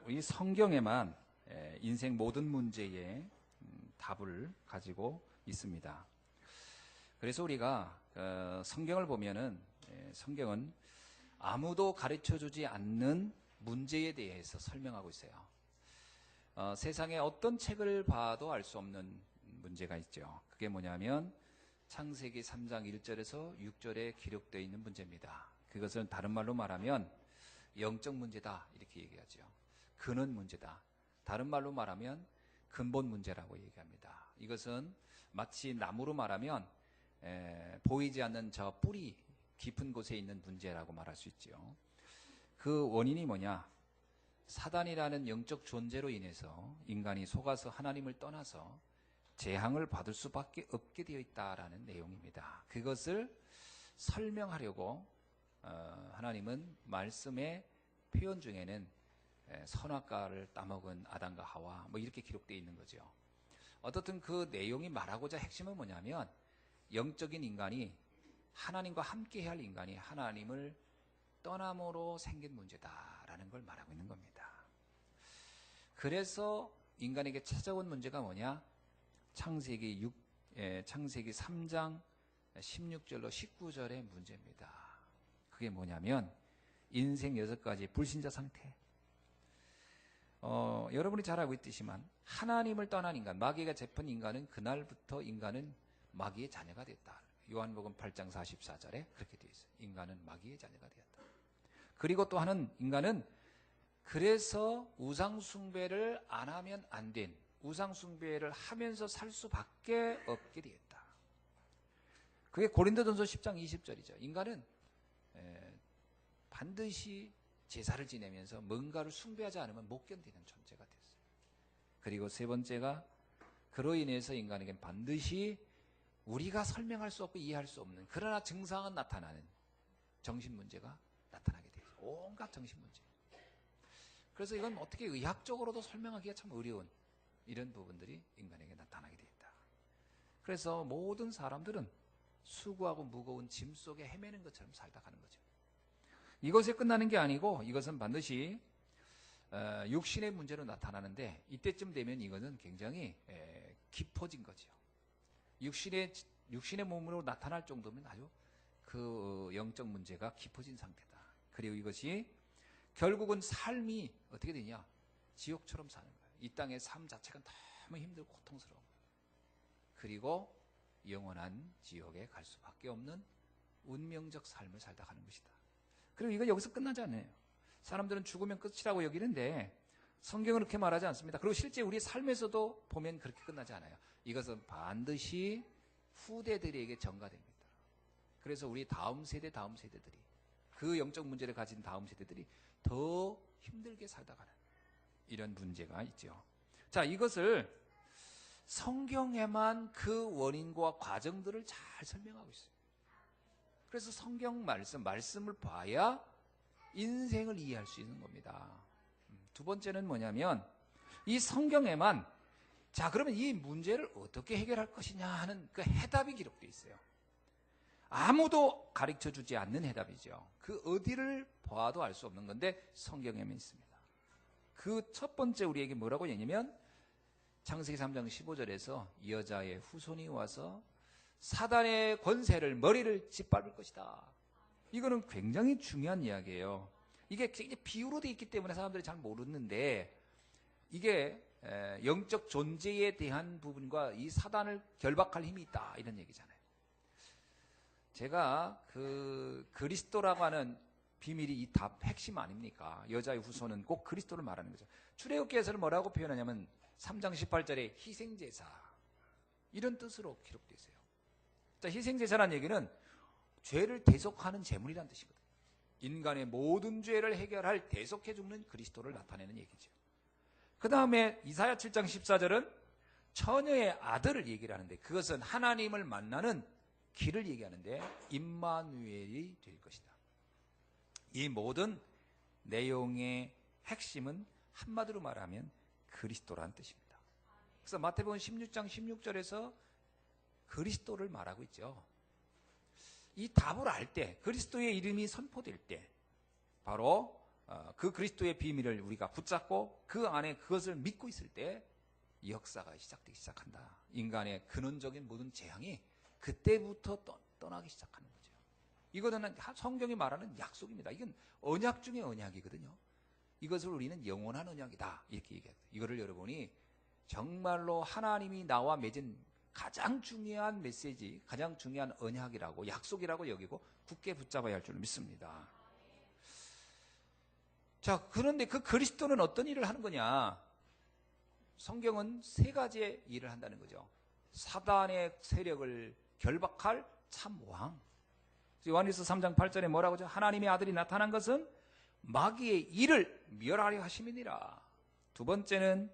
이 성경에만 인생 모든 문제의 답을 가지고 있습니다. 그래서 우리가 성경을 보면은 성경은 아무도 가르쳐주지 않는 문제에 대해서 설명하고 있어요. 세상에 어떤 책을 봐도 알 수 없는 문제가 있죠. 그게 뭐냐면 창세기 3장 1절에서 6절에 기록되어 있는 문제입니다. 그것은 다른 말로 말하면 영적 문제다 이렇게 얘기하죠. 근원 문제다. 다른 말로 말하면 근본 문제라고 얘기합니다. 이것은 마치 나무로 말하면 보이지 않는 저 뿌리 깊은 곳에 있는 문제라고 말할 수 있죠. 그 원인이 뭐냐? 사단이라는 영적 존재로 인해서 인간이 속아서 하나님을 떠나서 재앙을 받을 수밖에 없게 되어 있다라는 내용입니다. 그것을 설명하려고 하나님은 말씀의 표현 중에는 선악과를 따먹은 아담과 하와 뭐 이렇게 기록되어 있는 거죠. 어떻든 그 내용이 말하고자 핵심은 뭐냐면 영적인 인간이 하나님과 함께 해야 할 인간이 하나님을 떠남으로 생긴 문제다라는 걸 말하고 있는 겁니다. 그래서 인간에게 찾아온 문제가 뭐냐? 창세기 3장 16절로 19절의 문제입니다. 그게 뭐냐면 인생 6가지 불신자 상태. 여러분이 잘 알고 있듯이만 하나님을 떠난 인간, 마귀가 잡힌 인간은 그날부터 인간은 마귀의 자녀가 됐다. 요한복음 8장 44절에 그렇게 되어 있어요. 인간은 마귀의 자녀가 되었다. 그리고 또 하는 인간은 그래서 우상숭배를 안 하면 안 된, 우상숭배를 하면서 살 수밖에 없게 되었다. 그게 고린도전서 10장 20절이죠. 인간은 반드시 제사를 지내면서 뭔가를 숭배하지 않으면 못 견디는 존재가 됐어요. 그리고 세 번째가 그로 인해서 인간에겐 반드시 우리가 설명할 수 없고 이해할 수 없는 그러나 증상은 나타나는 정신 문제가 나타나게 돼요. 온갖 정신 문제. 그래서 이건 어떻게 의학적으로도 설명하기가 참 어려운 이런 부분들이 인간에게 나타나게 되었다. 그래서 모든 사람들은 수고하고 무거운 짐 속에 헤매는 것처럼 살다 가는 거죠. 이것에 끝나는 게 아니고 이것은 반드시 육신의 문제로 나타나는데 이때쯤 되면 이거는 굉장히 깊어진 거죠. 육신의 몸으로 나타날 정도면 아주 그 영적 문제가 깊어진 상태다. 그리고 이것이 결국은 삶이 어떻게 되냐? 지옥처럼 사는 거예요. 이 땅의 삶 자체가 너무 힘들고 고통스러운 거예요. 그리고 영원한 지옥에 갈 수밖에 없는 운명적 삶을 살다 가는 것이다. 그리고 이거 여기서 끝나지 않아요. 사람들은 죽으면 끝이라고 여기는데 성경은 그렇게 말하지 않습니다. 그리고 실제 우리 삶에서도 보면 그렇게 끝나지 않아요. 이것은 반드시 후대들에게 전가됩니다. 그래서 우리 다음 세대들이 그 영적 문제를 가진 다음 세대들이 더 힘들게 살다 가는 이런 문제가 있죠. 자, 이것을 성경에만 그 원인과 과정들을 잘 설명하고 있어요. 그래서 성경 말씀을 봐야 인생을 이해할 수 있는 겁니다. 두 번째는 뭐냐면 이 성경에만 자, 그러면 이 문제를 어떻게 해결할 것이냐 하는 그 해답이 기록되어 있어요. 아무도 가르쳐주지 않는 해답이죠. 그 어디를 봐도 알 수 없는 건데 성경에만 있습니다. 그 첫 번째 우리에게 뭐라고 얘기하냐면 창세기 3장 15절에서 여자의 후손이 와서 사단의 권세를 머리를 짓밟을 것이다. 이거는 굉장히 중요한 이야기예요. 이게 비유로 되어 있기 때문에 사람들이 잘 모르는데 이게 영적 존재에 대한 부분과 이 사단을 결박할 힘이 있다 이런 얘기잖아요. 제가 그 그리스도라고 하는 비밀이 이 답 핵심 아닙니까? 여자의 후손은 꼭 그리스도를 말하는 거죠. 출애굽기에서는 뭐라고 표현하냐면 3장 18절에 희생제사 이런 뜻으로 기록되어 있어요. 자, 희생제사라는 얘기는 죄를 대속하는 제물이라는 뜻이거든요. 인간의 모든 죄를 해결할 대속해 죽는 그리스도를 나타내는 얘기죠. 그 다음에 이사야 7장 14절은 처녀의 아들을 얘기를 하는데 그것은 하나님을 만나는 길을 얘기하는데 임마누엘이 될 것이다. 이 모든 내용의 핵심은 한마디로 말하면 그리스도라는 뜻입니다. 그래서 마태복음 16장 16절에서 그리스도를 말하고 있죠. 이 답을 알 때, 그리스도의 이름이 선포될 때 바로 그 그리스도의 비밀을 우리가 붙잡고 그 안에 그것을 믿고 있을 때 역사가 시작되기 시작한다. 인간의 근원적인 모든 재앙이 그때부터 떠나기 시작하는 거죠. 이거는 성경이 말하는 약속입니다. 이건 언약 중에 언약이거든요. 이것을 우리는 영원한 언약이다 이렇게 얘기해요. 이거를 여러분이 정말로 하나님이 나와 맺은 가장 중요한 메시지, 가장 중요한 언약이라고, 약속이라고 여기고 굳게 붙잡아야 할 줄 믿습니다. 자, 그런데 그 그리스도는 어떤 일을 하는 거냐? 성경은 세 가지의 일을 한다는 거죠. 사단의 세력을 결박할 참왕. 요한일서 3장 8절에 뭐라고 하죠? 하나님의 아들이 나타난 것은 마귀의 일을 멸하려 하심이니라. 두 번째는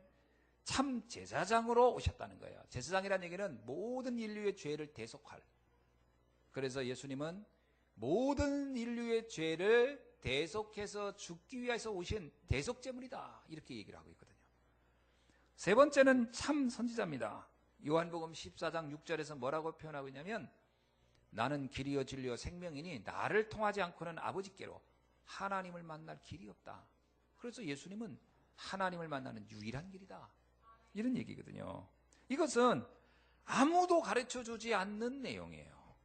참 제사장으로 오셨다는 거예요. 제사장이라는 얘기는 모든 인류의 죄를 대속할. 그래서 예수님은 모든 인류의 죄를 대속해서 죽기 위해서 오신 대속제물이다 이렇게 얘기를 하고 있거든요. 세 번째는 참 선지자입니다. 요한복음 14장 6절에서 뭐라고 표현하고 있냐면 나는 길이요 진리요 생명이니 나를 통하지 않고는 아버지께로 하나님을 만날 길이 없다. 그래서 예수님은 하나님을 만나는 유일한 길이다 이런 얘기거든요. 이것은 아무도 가르쳐주지 않는 내용이에요.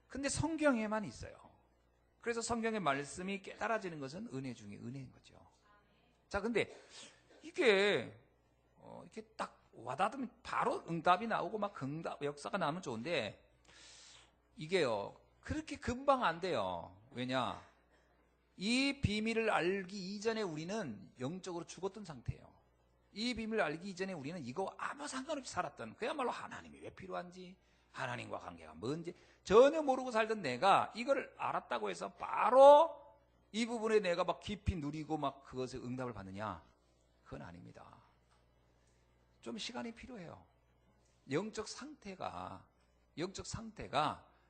근데 성경에만 있어요. 그래서 성경의 말씀이 깨달아지는 것은 은혜 중에 은혜인 거죠. 자, 근데 이게 이렇게 딱 와닿으면 바로 응답이 나오고 막 역사가 나오면 좋은데 이게요 그렇게 금방 안 돼요. 왜냐? 이 비밀을 알기 이전에 우리는 영적으로 죽었던 상태예요. 이 비밀을 알기 이전에 우리는 이거 아무 상관없이 살았던, 그야말로 하나님이 왜 필요한지, 하나님과 관계가 뭔지 전혀 모르고 살던 내가 이걸 알았다고 해서 바로 이 부분에 내가 막 깊이 누리고 막 그것에 응답을 받느냐? 그건 아닙니다. 좀 시간이 필요해요. 영적 상태가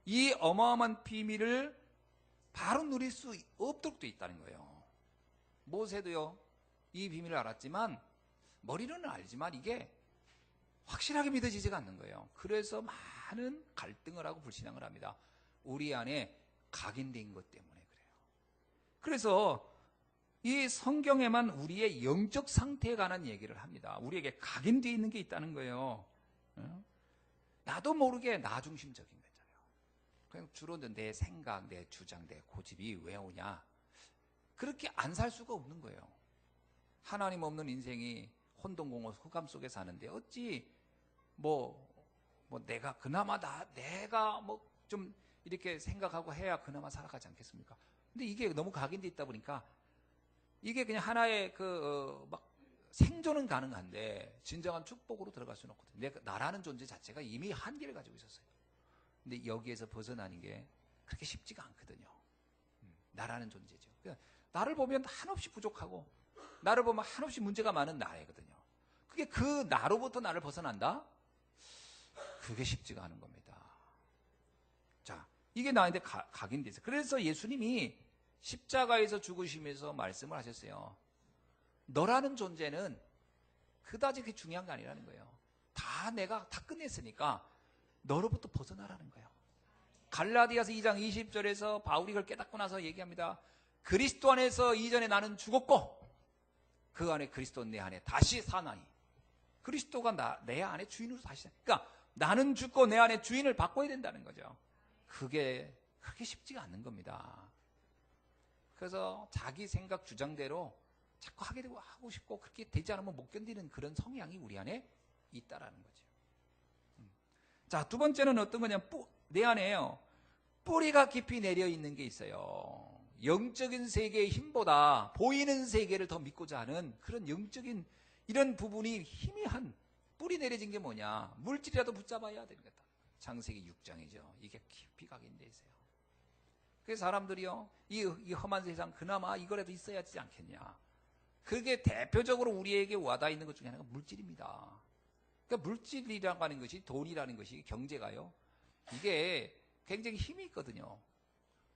이 어마어마한 비밀을 바로 누릴 수 없도록 돼 있다는 거예요. 모세도요 이 비밀을 알았지만 머리로는 알지만 이게 확실하게 믿어지지가 않는 거예요. 그래서 많은 갈등을 하고 불신앙을 합니다. 우리 안에 각인된 것 때문에 그래요. 그래서 이 성경에만 우리의 영적 상태에 관한 얘기를 합니다. 우리에게 각인되어 있는 게 있다는 거예요. 나도 모르게 나 중심적인 거잖아요. 그냥 주로 내 생각, 내 주장, 내 고집이 왜 오냐? 그렇게 안 살 수가 없는 거예요. 하나님 없는 인생이 혼돈공허 흑암 속에 사는데 어찌 내가 그나마 내가 좀 이렇게 생각하고 해야 그나마 살아가지 않겠습니까? 근데 이게 너무 각인돼 있다 보니까 이게 그냥 하나의 생존은 가능한데 진정한 축복으로 들어갈 수는 없거든요. 나라는 존재 자체가 이미 한계를 가지고 있었어요. 근데 여기에서 벗어나는 게 그렇게 쉽지가 않거든요. 나라는 존재죠. 그러니까 나를 보면 한없이 부족하고 나를 보면 한없이 문제가 많은 나이거든요. 그게 그 나로부터 나를 벗어난다? 그게 쉽지가 않은 겁니다. 자, 이게 나한테 각인돼 있어요. 그래서 예수님이 십자가에서 죽으시면서 말씀을 하셨어요. 너라는 존재는 그다지 그게 중요한 게 아니라는 거예요. 내가 다 끝냈으니까 너로부터 벗어나라는 거예요. 갈라디아서 2장 20절에서 바울이 그걸 깨닫고 나서 얘기합니다. 그리스도 안에서 이전에 나는 죽었고 그 안에 그리스도 내 안에 다시 사나니. 그리스도가 내 안에 주인으로 다시. 그러니까 나는 죽고 내 안에 주인을 바꿔야 된다는 거죠. 그게 그렇게 쉽지가 않는 겁니다. 그래서 자기 생각 주장대로 자꾸 하게 되고 하고 싶고 그렇게 되지 않으면 못 견디는 그런 성향이 우리 안에 있다라는 거죠. 자, 두 번째는 어떤 거냐면 내 안에요 뿌리가 깊이 내려 있는 게 있어요. 영적인 세계의 힘보다 보이는 세계를 더 믿고자 하는 그런 영적인 이런 부분이 희미한 뿌리 내려진 게 뭐냐? 물질이라도 붙잡아야 되는 거다. 창세기 6장이죠. 이게 깊이 각인돼 있어요. 그래서 사람들이요 이 험한 세상 그나마 이거라도 있어야 하지 않겠냐? 그게 대표적으로 우리에게 와닿아 있는 것 중에 하나가 물질입니다. 그러니까 물질이라고 하는 것이, 돈이라는 것이, 경제가요 이게 굉장히 힘이 있거든요.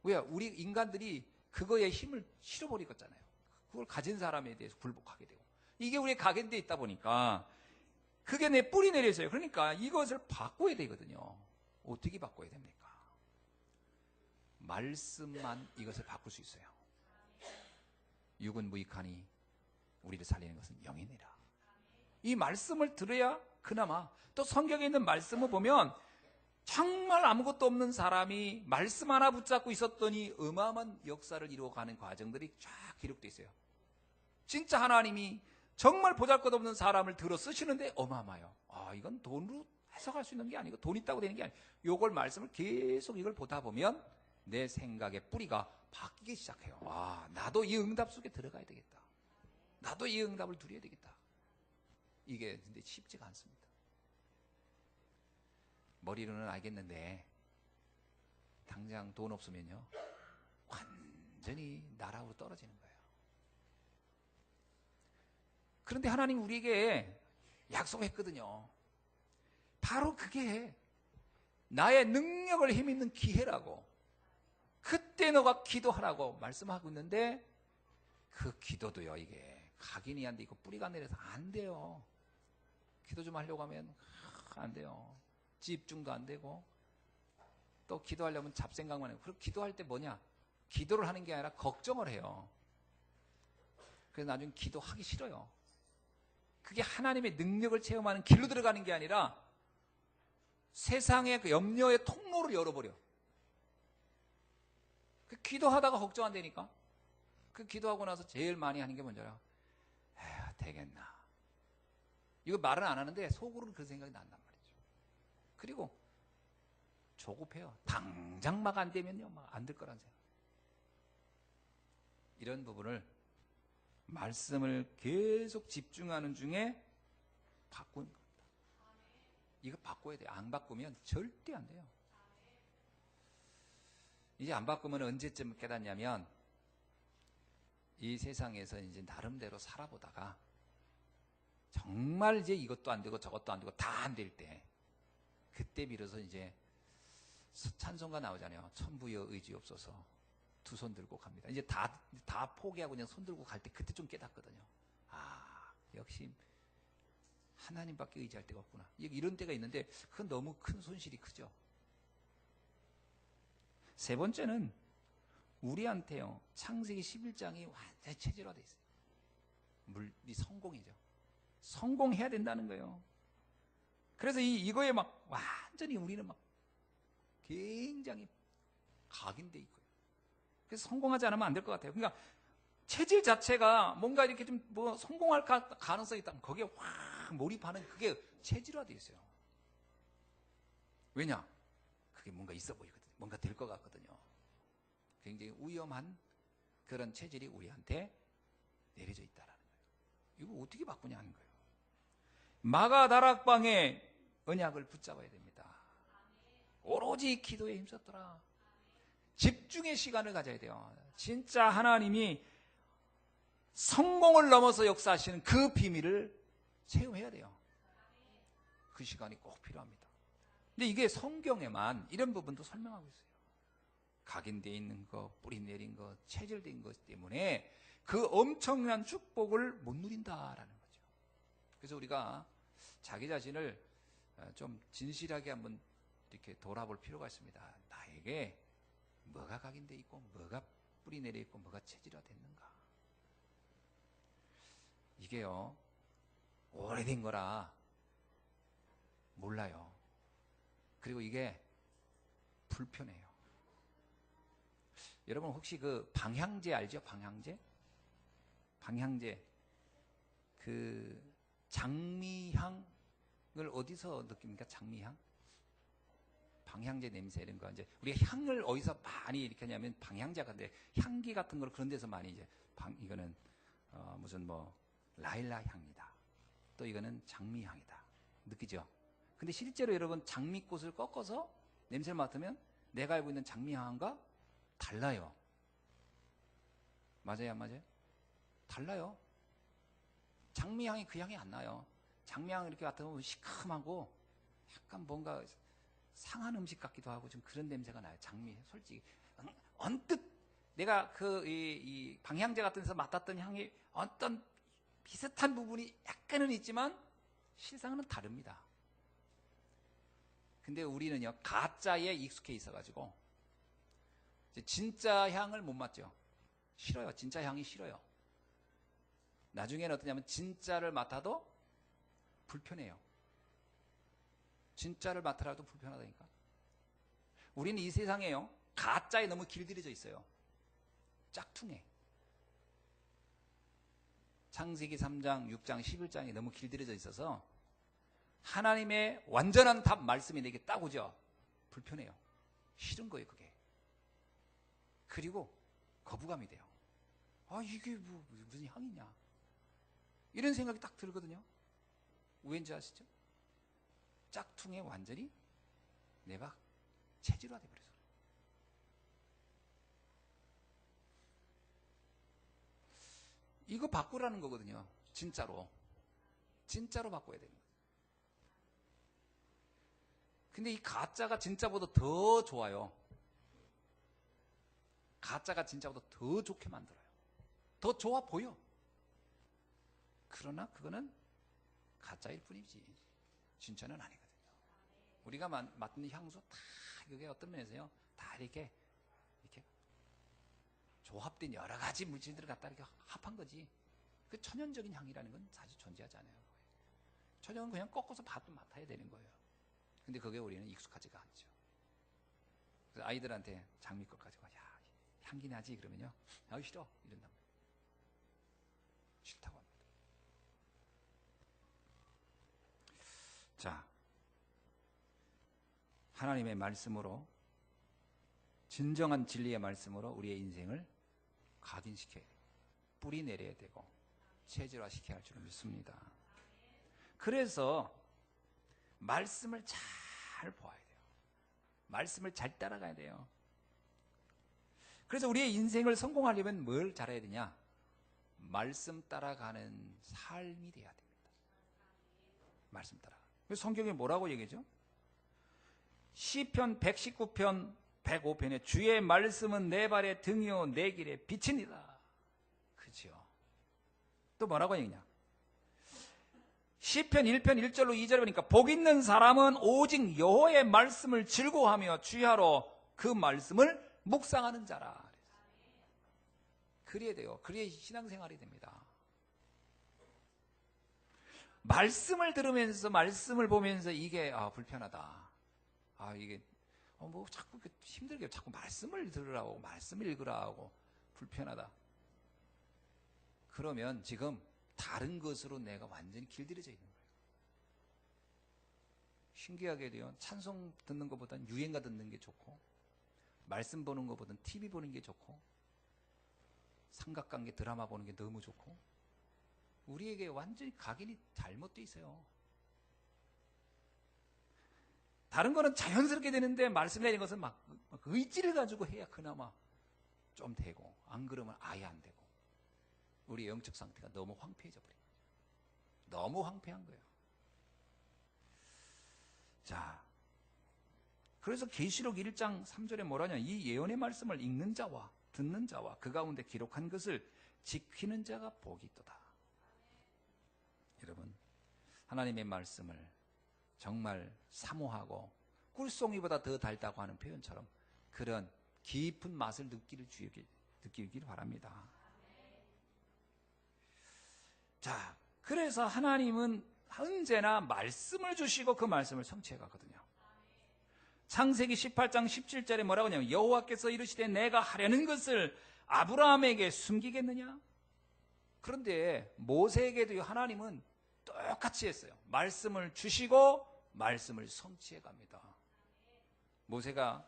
왜? 우리 인간들이 그거에 힘을 실어버리겠잖아요. 그걸 가진 사람에 대해서 굴복하게 되고. 이게 우리에 각인되어 있다 보니까 그게 내 뿌리 내려 있어요. 그러니까 이것을 바꿔야 되거든요. 어떻게 바꿔야 됩니까? 말씀만 이것을 바꿀 수 있어요. 육은 무익하니 우리를 살리는 것은 영이니라. 이 말씀을 들어야 그나마, 또 성경에 있는 말씀을 보면 정말 아무것도 없는 사람이 말씀 하나 붙잡고 있었더니 어마어마한 역사를 이루어가는 과정들이 쫙 기록되어 있어요. 진짜 하나님이 정말 보잘것없는 사람을 들어 쓰시는데 어마어마해요. 이건 돈으로 해석할 수 있는 게 아니고 돈 있다고 되는 게 아니고, 요걸 말씀을 계속 이걸 보다 보면 내 생각의 뿌리가 바뀌기 시작해요. 나도 이 응답 속에 들어가야 되겠다. 나도 이 응답을 누려야 되겠다. 이게 근데 쉽지가 않습니다. 머리로는 알겠는데 당장 돈 없으면요 완전히 나락으로 떨어지는 거예요. 그런데 하나님 우리에게 약속했거든요. 바로 그게 나의 능력을 힘있는 기회라고, 그때 너가 기도하라고 말씀하고 있는데, 그 기도도요, 이게 각인이 안 돼 있고 뿌리가 내려서 안 돼요. 기도 좀 하려고 하면 안 돼요. 집중도 안 되고, 또 기도하려면 잡생각만 해요. 그리고 기도할 때 뭐냐, 기도를 하는 게 아니라 걱정을 해요. 그래서 나중에 기도하기 싫어요. 그게 하나님의 능력을 체험하는 길로 들어가는 게 아니라 세상의 그 염려의 통로를 열어버려. 그 기도하다가 걱정 안 되니까. 그 기도하고 나서 제일 많이 하는 게 뭔지 알아? 에휴, 되겠나. 이거 말은 안 하는데 속으로는 그런 생각이 난단 말이죠. 그리고 조급해요. 당장 막 안 되면요, 막 안 될 거란 생각. 이런 부분을 말씀을 계속 집중하는 중에 바꾸는 겁니다. 이거 바꿔야 돼요. 안 바꾸면 절대 안 돼요. 이제 안 바꾸면 언제쯤 깨닫냐면, 이 세상에서 이제 나름대로 살아보다가 정말 이제 이것도 안 되고 저것도 안 되고 다 안 될 때, 그때 비로소 이제 찬송가 나오잖아요. 천부여 의지 없어서 두 손 들고 갑니다. 이제 다 포기하고 그냥 손 들고 갈 때, 그때 좀 깨닫거든요. 역시 하나님밖에 의지할 데가 없구나. 이런 때가 있는데, 그건 너무 큰 손실이 크죠. 세 번째는 우리한테요, 창세기 11장이 완전히 체질화되어 있어요. 이 성공이죠. 성공해야 된다는 거예요. 그래서 이거에 막 완전히 우리는 막 굉장히 각인돼 있고요. 그래서 성공하지 않으면 안 될 것 같아요. 그러니까 체질 자체가 뭔가 이렇게 좀 뭐 성공할 가능성이 있다면 거기에 확 몰입하는, 그게 체질화되어 있어요. 왜냐? 그게 뭔가 있어 보이거든요. 뭔가 될 것 같거든요. 굉장히 위험한 그런 체질이 우리한테 내려져 있다라는 거예요. 이거 어떻게 바꾸냐 하는 거예요. 마가 다락방의 언약을 붙잡아야 됩니다. 오로지 기도에 힘썼더라. 집중의 시간을 가져야 돼요. 진짜 하나님이 성공을 넘어서 역사하시는 그 비밀을 체험해야 돼요. 그 시간이 꼭 필요합니다. 근데 이게 성경에만 이런 부분도 설명하고 있어요. 각인되어 있는 것, 뿌리 내린 것, 체질된 것 때문에 그 엄청난 축복을 못 누린다라는 거죠. 그래서 우리가 자기 자신을 좀 진실하게 한번 이렇게 돌아볼 필요가 있습니다. 나에게 뭐가 각인되어 있고, 뭐가 뿌리 내려 있고, 뭐가 체질화됐는가. 이게요, 오래된 거라 몰라요. 그리고 이게 불편해요. 여러분 혹시 그 방향제 알죠? 방향제? 방향제. 그 장미향을 어디서 느낍니까? 장미향? 방향제 냄새 이런 거. 이제 우리가 향을 어디서 많이 이렇게 하냐면 방향제가, 근데 향기 같은 걸 그런 데서 많이 이제 이거는 무슨 뭐 라일락 향이다. 또 이거는 장미향이다. 느끼죠? 근데 실제로 여러분 장미꽃을 꺾어서 냄새를 맡으면 내가 알고 있는 장미향과 달라요. 맞아요, 안 맞아요? 달라요. 장미향이 그 향이 안 나요. 장미향 이렇게 맡으면 시큼하고 약간 뭔가 상한 음식 같기도 하고 좀 그런 냄새가 나요. 장미, 솔직히 언뜻 내가 이 방향제 같은 데서 맡았던 향이 어떤 비슷한 부분이 약간은 있지만 실상은 다릅니다. 근데 우리는요, 가짜에 익숙해 있어가지고 진짜 향을 못 맡죠. 싫어요. 진짜 향이 싫어요. 나중에는 어떠냐면 진짜를 맡아도 불편해요. 진짜를 맡으라도 불편하다니까. 우리는 이 세상에요, 가짜에 너무 길들여져 있어요. 짝퉁에. 창세기 3장, 6장, 11장이 너무 길들여져 있어서 하나님의 완전한 답 말씀이 내게 딱 오죠. 불편해요. 싫은 거예요, 그게. 그리고 거부감이 돼요. 아, 이게 무슨 향이냐. 이런 생각이 딱 들거든요. 왠지 아시죠? 짝퉁에 완전히 내가 체질화돼 버려서. 이거 바꾸라는 거거든요. 진짜로. 진짜로 바꿔야 되는 거예요. 근데 이 가짜가 진짜보다 더 좋아요. 가짜가 진짜보다 더 좋게 만들어요. 더 좋아 보여. 그러나 그거는 가짜일 뿐이지 진짜는 아니거든요. 우리가 맡는 향수 다 그게 어떤 면에서요, 다 이렇게 조합된 여러 가지 물질들을 갖다 이렇게 합한 거지. 그 천연적인 향이라는 건 사실 존재하지 않아요. 천연은 그냥 꺾어서 맡아야 되는 거예요. 근데 그게 우리는 익숙하지가 않죠. 그래서 아이들한테 장미꽃 가지고 야, 향기 나지? 그러면요, 아, 싫어 이런단 말이에요. 싫다고 합니다. 자, 하나님의 말씀으로, 진정한 진리의 말씀으로 우리의 인생을 각인시켜야 돼요. 뿌리 내려야 되고 체질화시켜야 할 줄 믿습니다. 그래서 말씀을 잘 보아야 돼요. 말씀을 잘 따라가야 돼요. 그래서 우리의 인생을 성공하려면 뭘 잘해야 되냐? 말씀 따라가는 삶이 돼야 됩니다. 말씀 따라가. 성경에 뭐라고 얘기하죠? 시편 119편 105편에 주의 말씀은 내 발의 등이요 내 길의 빛이니라. 그죠? 또 뭐라고 얘기냐? 시편 1편 1절로 2절에 보니까 복 있는 사람은 오직 여호와의 말씀을 즐거워하며 주야로 그 말씀을 묵상하는 자라. 그래야 돼요. 그래야 신앙생활이 됩니다. 말씀을 들으면서, 말씀을 보면서 이게 불편하다. 이게 뭐 자꾸 힘들게 자꾸 말씀을 들으라고, 말씀을 읽으라고, 불편하다. 그러면 지금 다른 것으로 내가 완전히 길들여져 있는 거예요. 신기하게도요, 찬송 듣는 것보다는 유행가 듣는 게 좋고, 말씀 보는 것보다는 TV 보는 게 좋고, 삼각관계 드라마 보는 게 너무 좋고, 우리에게 완전히 각인이 잘못되어 있어요. 다른 거는 자연스럽게 되는데 말씀이라는 것은 막 의지를 가지고 해야 그나마 좀 되고, 안 그러면 아예 안 되고, 우리 영적 상태가 너무 황폐해져 버린 거예요. 너무 황폐한 거예요. 자, 그래서 계시록 1장 3절에 뭐라냐? 이 예언의 말씀을 읽는 자와 듣는 자와 그 가운데 기록한 것을 지키는 자가 복이 있도다. 여러분, 하나님의 말씀을 정말 사모하고 꿀송이보다 더 달다고 하는 표현처럼 그런 깊은 맛을 느끼길 바랍니다. 자, 그래서 하나님은 언제나 말씀을 주시고 그 말씀을 성취해 가거든요. 창세기 18장 17절에 뭐라고 하냐면 여호와께서 이르시되 내가 하려는 것을 아브라함에게 숨기겠느냐? 그런데 모세에게도 하나님은 똑같이 했어요. 말씀을 주시고 말씀을 성취해 갑니다. 모세가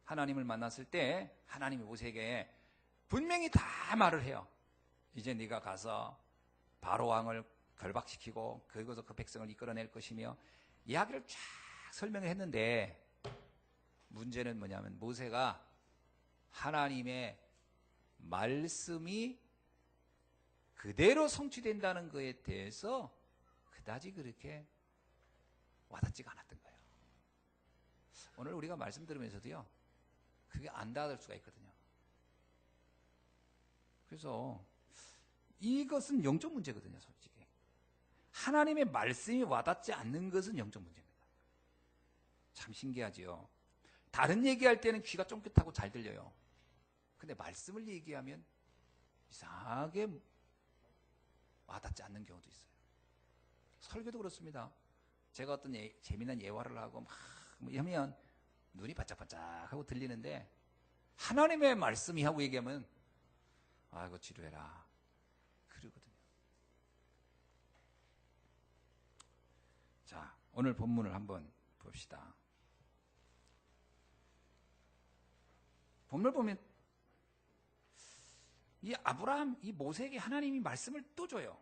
하나님을 만났을 때 하나님이 모세에게 분명히 다 말을 해요. 이제 네가 가서 바로 왕을 결박시키고 거기서 그 백성을 이끌어낼 것이며 이야기를 쫙 설명을 했는데, 문제는 뭐냐면 모세가 하나님의 말씀이 그대로 성취된다는 것에 대해서 그다지 그렇게 와닿지가 않았던 거예요. 오늘 우리가 말씀 들으면서도요, 그게 안 닿을 수가 있거든요. 그래서 이것은 영적 문제거든요, 솔직히. 하나님의 말씀이 와닿지 않는 것은 영적 문제입니다. 참 신기하지요. 다른 얘기할 때는 귀가 쫑긋하고 잘 들려요. 근데 말씀을 얘기하면 이상하게 와닿지 않는 경우도 있어요. 설교도 그렇습니다. 제가 어떤 재미난 예화를 하고 막 하면 눈이 바짝바짝하고 들리는데 하나님의 말씀이 하고 얘기하면 아이고 지루해라 그러거든요. 자, 오늘 본문을 한번 봅시다. 본문을 보면 이 아브라함, 이 모세에게 하나님이 말씀을 또 줘요.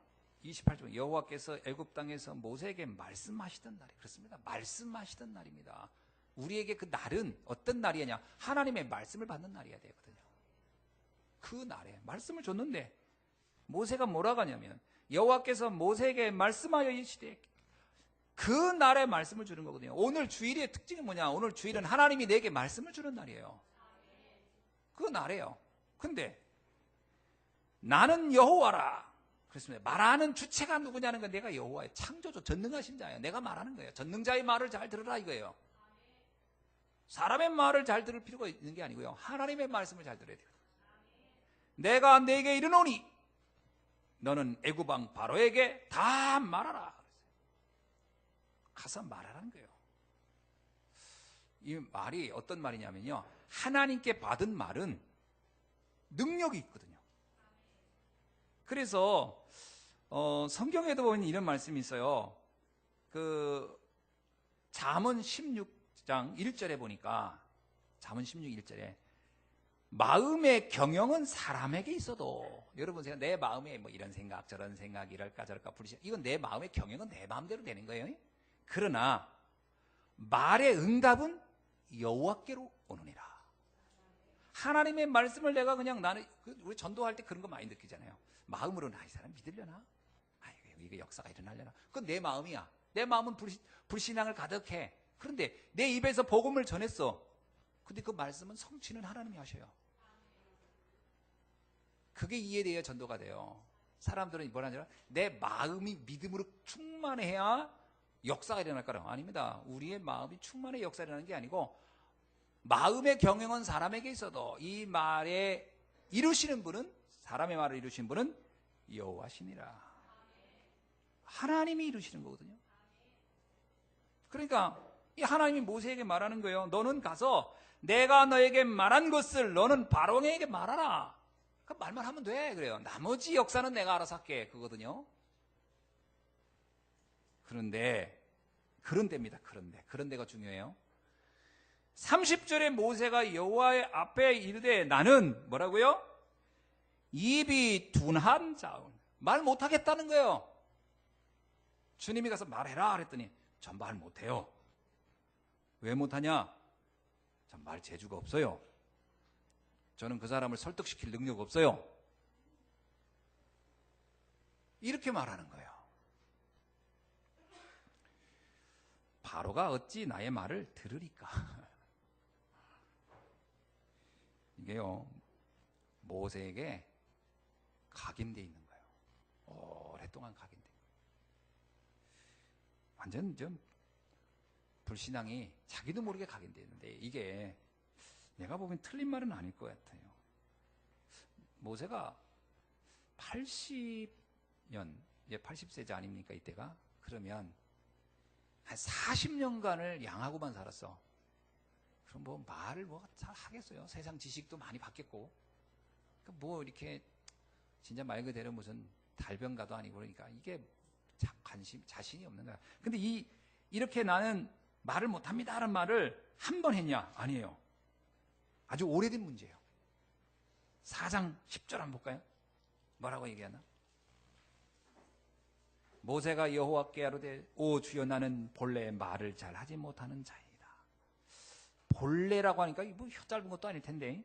28절 여호와께서 애굽 땅에서 모세에게 말씀하시던 날이 그렇습니다. 말씀하시던 날입니다. 우리에게 그 날은 어떤 날이냐? 하나님의 말씀을 받는 날이어야 되거든요. 그 날에 말씀을 줬는데 모세가 뭐라고 하냐면 여호와께서 모세에게 말씀하여 이르시되 그 날에 말씀을 주는 거거든요. 오늘 주일의 특징이 뭐냐? 오늘 주일은 하나님이 내게 말씀을 주는 날이에요. 그 날이에요. 근데 나는 여호와라. 그렇습니다. 말하는 주체가 누구냐는 건 내가 여호와의 창조주 전능하신 자예요. 내가 말하는 거예요. 전능자의 말을 잘 들으라 이거예요. 사람의 말을 잘 들을 필요가 있는 게 아니고요. 하나님의 말씀을 잘 들어야 돼요. 내가 네게 이르노니 너는 애굽 왕 바로에게 다 말하라. 가서 말하라는 거예요. 이 말이 어떤 말이냐면요. 하나님께 받은 말은 능력이 있거든요. 그래서 성경에도 보면 이런 말씀이 있어요. 그 잠언 16장 1절에 보니까 잠언 16 1절에 마음의 경영은 사람에게 있어도 여러분 제가 내 마음에 뭐 이런 생각 저런 생각 이럴까 저럴까 이건 내 마음의 경영은 내 마음대로 되는 거예요. 그러나 말의 응답은 여호와께로 오느니라. 하나님의 말씀을 내가 그냥 나는 우리 전도할 때 그런 거 많이 느끼잖아요. 마음으로는 이 사람 믿으려나? 이게 역사가 일어나려나? 그건 내 마음이야. 내 마음은 불신앙을 가득해. 그런데 내 입에서 복음을 전했어. 근데 그 말씀은 성취는 하나님이 하셔요. 그게 이해돼야 전도가 돼요. 사람들은 뭐라냐? 내 마음이 믿음으로 충만해야 역사가 일어날까요? 아닙니다. 우리의 마음이 충만해 역사가 일어나는 게 아니고 마음의 경영은 사람에게 있어도 이 말에 이루시는 분은 사람의 말을 이루시는 분은 여호와시니라. 하나님이 이루시는 거거든요. 그러니까 이 하나님이 모세에게 말하는 거예요. 너는 가서 내가 너에게 말한 것을 너는 바로에게 말하라. 그 말만 하면 돼. 그래요. 나머지 역사는 내가 알아서 할게. 그거거든요. 그런데입니다. 그런데가 중요해요. 30절에 모세가 여호와의 앞에 이르되 나는 뭐라고요? 입이 둔한 자운. 말 못하겠다는 거예요. 주님이 가서 말해라 그랬더니 전 말 못해요. 왜 못하냐? 전 말 재주가 없어요. 저는 그 사람을 설득시킬 능력 없어요. 이렇게 말하는 거예요. 바로가 어찌 나의 말을 들으리까? 이게요, 모세에게 각인되어 있는 거예요. 오랫동안 각인되어 있는 거예요. 완전 좀 불신앙이 자기도 모르게 각인되어 있는데 이게 내가 보면 틀린 말은 아닐 것 같아요. 모세가 80년, 이제 80세자 아닙니까 이때가? 그러면 한 40년간을 양하고만 살았어. 그럼 뭐 말을 뭐 잘 하겠어요. 세상 지식도 많이 받겠고. 뭐 이렇게 진짜 말 그대로 무슨 달변가도 아니고 그러니까 이게 자신이 없는 거야. 근데 이렇게 나는 말을 못합니다 하는 말을 한 번 했냐? 아니에요. 아주 오래된 문제예요. 4장 10절 한번 볼까요? 뭐라고 얘기하나? 모세가 여호와께 아뢰되 오 주여 나는 본래 말을 잘하지 못하는 자이다. 본래라고 하니까 뭐 혀 짧은 것도 아닐 텐데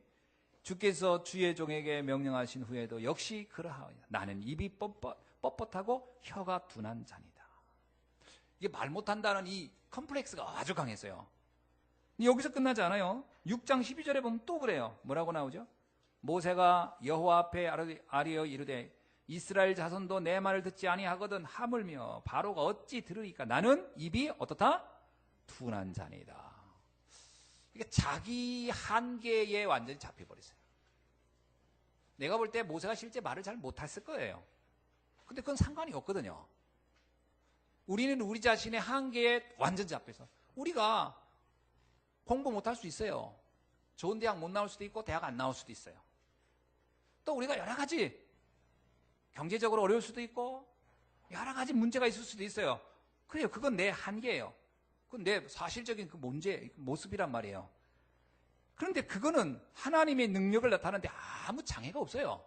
주께서 주의 종에게 명령하신 후에도 역시 그러하오니 나는 입이 뻣뻣하고 혀가 둔한 자니다. 이게 말 못한다는 이 컴플렉스가 아주 강했어요. 여기서 끝나지 않아요. 6장 12절에 보면 또 그래요. 뭐라고 나오죠? 모세가 여호와 앞에 아뢰어 이르되 이스라엘 자손도 내 말을 듣지 아니하거든 하물며 바로가 어찌 들으리까? 나는 입이 어떻다? 둔한 자니다. 이게 자기 한계에 완전히 잡혀버렸어요. 내가 볼 때 모세가 실제 말을 잘 못했을 거예요. 근데 그건 상관이 없거든요. 우리는 우리 자신의 한계에 완전 잡혀서 우리가 공부 못할 수 있어요. 좋은 대학 못 나올 수도 있고 대학 안 나올 수도 있어요. 또 우리가 여러 가지 경제적으로 어려울 수도 있고 여러 가지 문제가 있을 수도 있어요. 그래요. 그건 내 한계예요. 그건 내 사실적인 그 문제, 모습이란 말이에요. 그런데 그거는 하나님의 능력을 나타내는데 아무 장애가 없어요.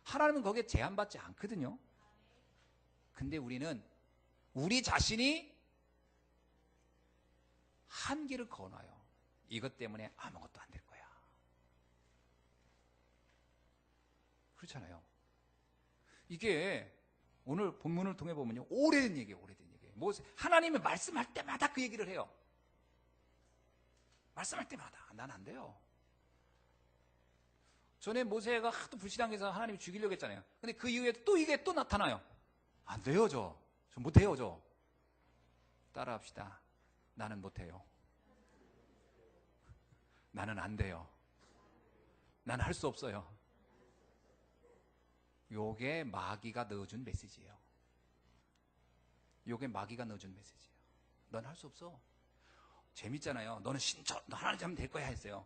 하나님은 거기에 제한받지 않거든요. 근데 우리는 우리 자신이 한계를 거놔요. 이것 때문에 아무것도 안 될 거야. 그렇잖아요. 이게 오늘 본문을 통해 보면요, 오래된 얘기예요. 오래된 얘기예요. 하나님이 말씀할 때마다 그 얘기를 해요. 말씀할 때마다. 난 안 돼요. 전에 모세가 하도 불신앙해서 하나님이 죽이려고 했잖아요. 근데 그 이후에 또 이게 또 나타나요. 안 돼요, 저 못해요, 저. 따라합시다. 나는 못해요. 나는 안 돼요. 나는 할 수 없어요. 요게 마귀가 넣어준 메시지예요. 요게 마귀가 넣어준 메시지예요. 넌 할 수 없어. 재밌잖아요. 너는 너 하나님 하면 될 거야 했어요.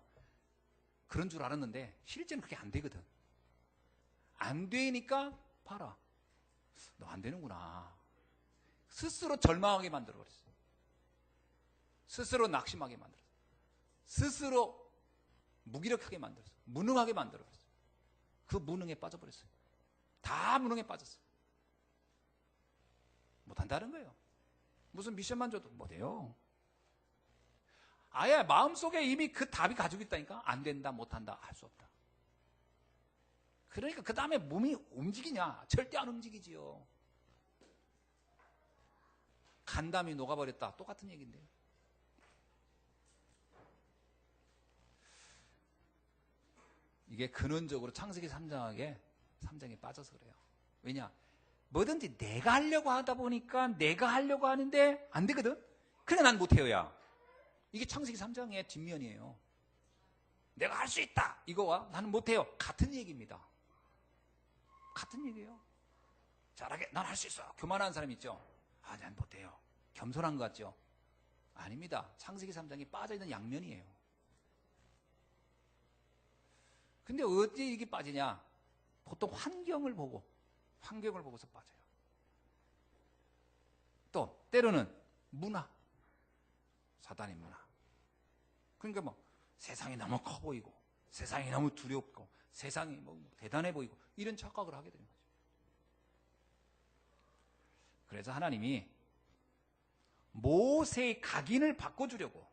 그런 줄 알았는데 실제는 그게 안 되거든. 안 되니까 봐라. 너 안 되는구나. 스스로 절망하게 만들어버렸어요. 스스로 낙심하게 만들었어요. 스스로 무기력하게 만들었어요. 무능하게 만들어버렸어요. 그 무능에 빠져버렸어요. 다 무능에 빠졌어요. 못한다는 거예요. 무슨 미션만 줘도 못해요. 아예 마음속에 이미 그 답이 가지고 있다니까. 안 된다, 못한다, 할 수 없다. 그러니까 그 다음에 몸이 움직이냐? 절대 안 움직이지요. 간담이 녹아버렸다. 똑같은 얘기인데요. 이게 근원적으로 창세기 3장에 빠져서 그래요. 왜냐? 뭐든지 내가 하려고 하다 보니까 내가 하려고 하는데 안 되거든? 그래 난 못해요야. 이게 창세기 3장의 뒷면이에요. 내가 할 수 있다. 이거와 나는 못해요. 같은 얘기입니다. 같은 얘기예요. 잘하게 난 할 수 있어. 교만한 사람 있죠? 아, 난 못해요. 겸손한 것 같죠? 아닙니다. 창세기 3장이 빠져있는 양면이에요. 근데 어디에 이게 빠지냐? 보통 환경을 보고서 빠져요. 또 때로는 문화, 사단의 문화. 그러니까 뭐 세상이 너무 커 보이고 세상이 너무 두렵고 세상이 뭐 대단해 보이고 이런 착각을 하게 되는 거죠. 그래서 하나님이 모세의 각인을 바꿔주려고,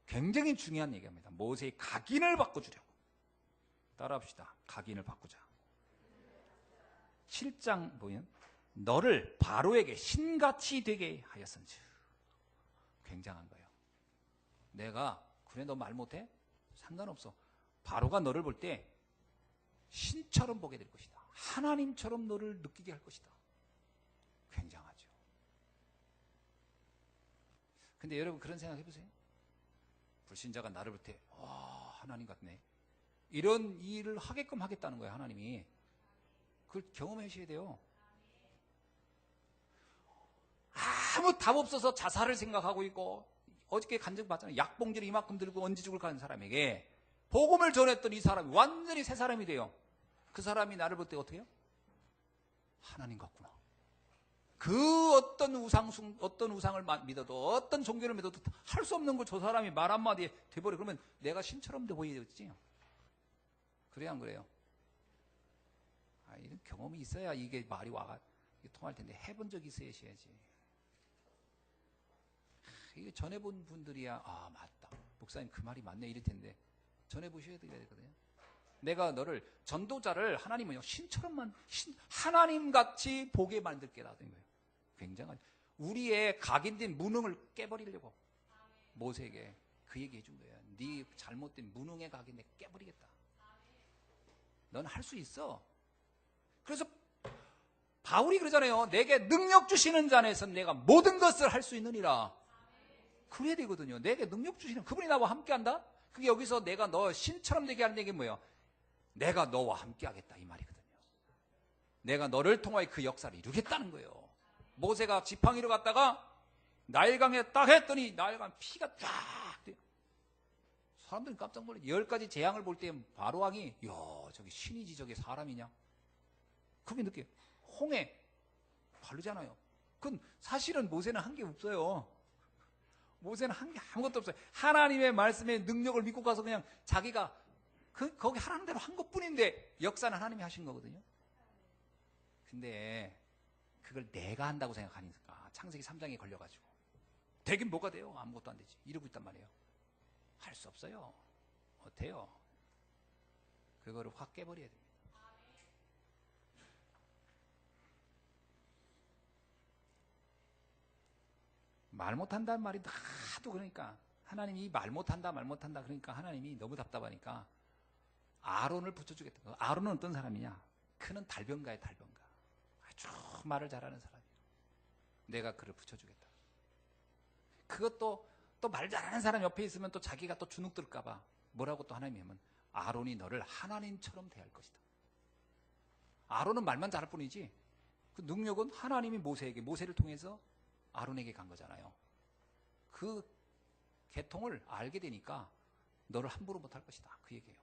굉장히 중요한 얘기입니다. 모세의 각인을 바꿔주려고. 따라합시다. 각인을 바꾸자. 7장 보면 너를 바로에게 신같이 되게 하였은지. 굉장한 거예요. 내가 그래 너 말 못해? 상관없어. 바로가 너를 볼 때 신처럼 보게 될 것이다. 하나님처럼 너를 느끼게 할 것이다. 굉장하죠. 근데 여러분 그런 생각 해보세요. 불신자가 나를 볼 때 하나님 같네. 이런 일을 하게끔 하겠다는 거예요. 하나님이. 그걸 경험하셔야 돼요. 아무 답 없어서 자살을 생각하고 있고, 어저께 간증 봤잖아요. 약봉지를 이만큼 들고 언제 죽을 가는 사람에게 복음을 전했던 이 사람이 완전히 새 사람이 돼요. 그 사람이 나를 볼 때 어떻게 해요? 하나님 같구나. 그 어떤 우상을 믿어도, 어떤 종교를 믿어도 할 수 없는 걸 저 사람이 말 한마디에 돼버려. 그러면 내가 신처럼 돼 보이겠지. 그래야 안 그래요? 이런 경험이 있어야 이게 말이 통할 텐데, 해본 적이 있어야지. 이게 전해본 분들이야, 맞다. 목사님 그 말이 맞네. 이럴 텐데, 전해보셔야 되거든요. 내가 너를, 전도자를 하나님은요, 하나님같이 보게 만들게 놔둔 거예요. 굉장한, 우리의 각인된 무능을 깨버리려고 모세에게 그 얘기 해준 거예요. 네 잘못된 무능의 각인 내가 깨버리겠다. 넌 할 수 있어. 그래서 바울이 그러잖아요. 내게 능력 주시는 자 안에서 내가 모든 것을 할 수 있느니라. 그래야 되거든요. 내게 능력 주시는 그분이 나와 함께한다? 그게 여기서 내가 너 신처럼 되게 하는 얘기 뭐예요? 내가 너와 함께하겠다 이 말이거든요. 내가 너를 통하여 그 역사를 이루겠다는 거예요. 모세가 지팡이로 갔다가 나일강에 딱 했더니 나일강 피가 쫙 돼요. 사람들이 깜짝 놀래. 10가지 재앙을 볼 때 바로왕이 야 저기 신이지 저게 사람이냐. 그게 느껴요. 홍해 바르잖아요. 그건 사실은 모세는 한 게 없어요. 모세는 한 게 아무것도 없어요. 하나님의 말씀의 능력을 믿고 가서 그냥 자기가 거기 하라는 대로 한 것뿐인데 역사는 하나님이 하신 거거든요. 근데 그걸 내가 한다고 생각하니까 창세기 3장에 걸려가지고 되긴 뭐가 돼요? 아무것도 안 되지. 이러고 있단 말이에요. 할 수 없어요. 어때요? 그거를 확 깨버려야 됩니다. 말 못한다는 말이 하도 그러니까 하나님이 말 못한다 그러니까 하나님이 너무 답답하니까 아론을 붙여주겠다. 아론은 어떤 사람이냐? 그는 달변가의 달변가. 아주 말을 잘하는 사람이에요. 내가 그를 붙여주겠다. 그것도 또 말 잘하는 사람 옆에 있으면 또 자기가 또 주눅 들까봐 뭐라고 또 하나님이 하면 아론이 너를 하나님처럼 대할 것이다. 아론은 말만 잘할 뿐이지 그 능력은 하나님이 모세를 통해서 아론에게 간 거잖아요. 그 계통을 알게 되니까 너를 함부로 못할 것이다. 그 얘기예요.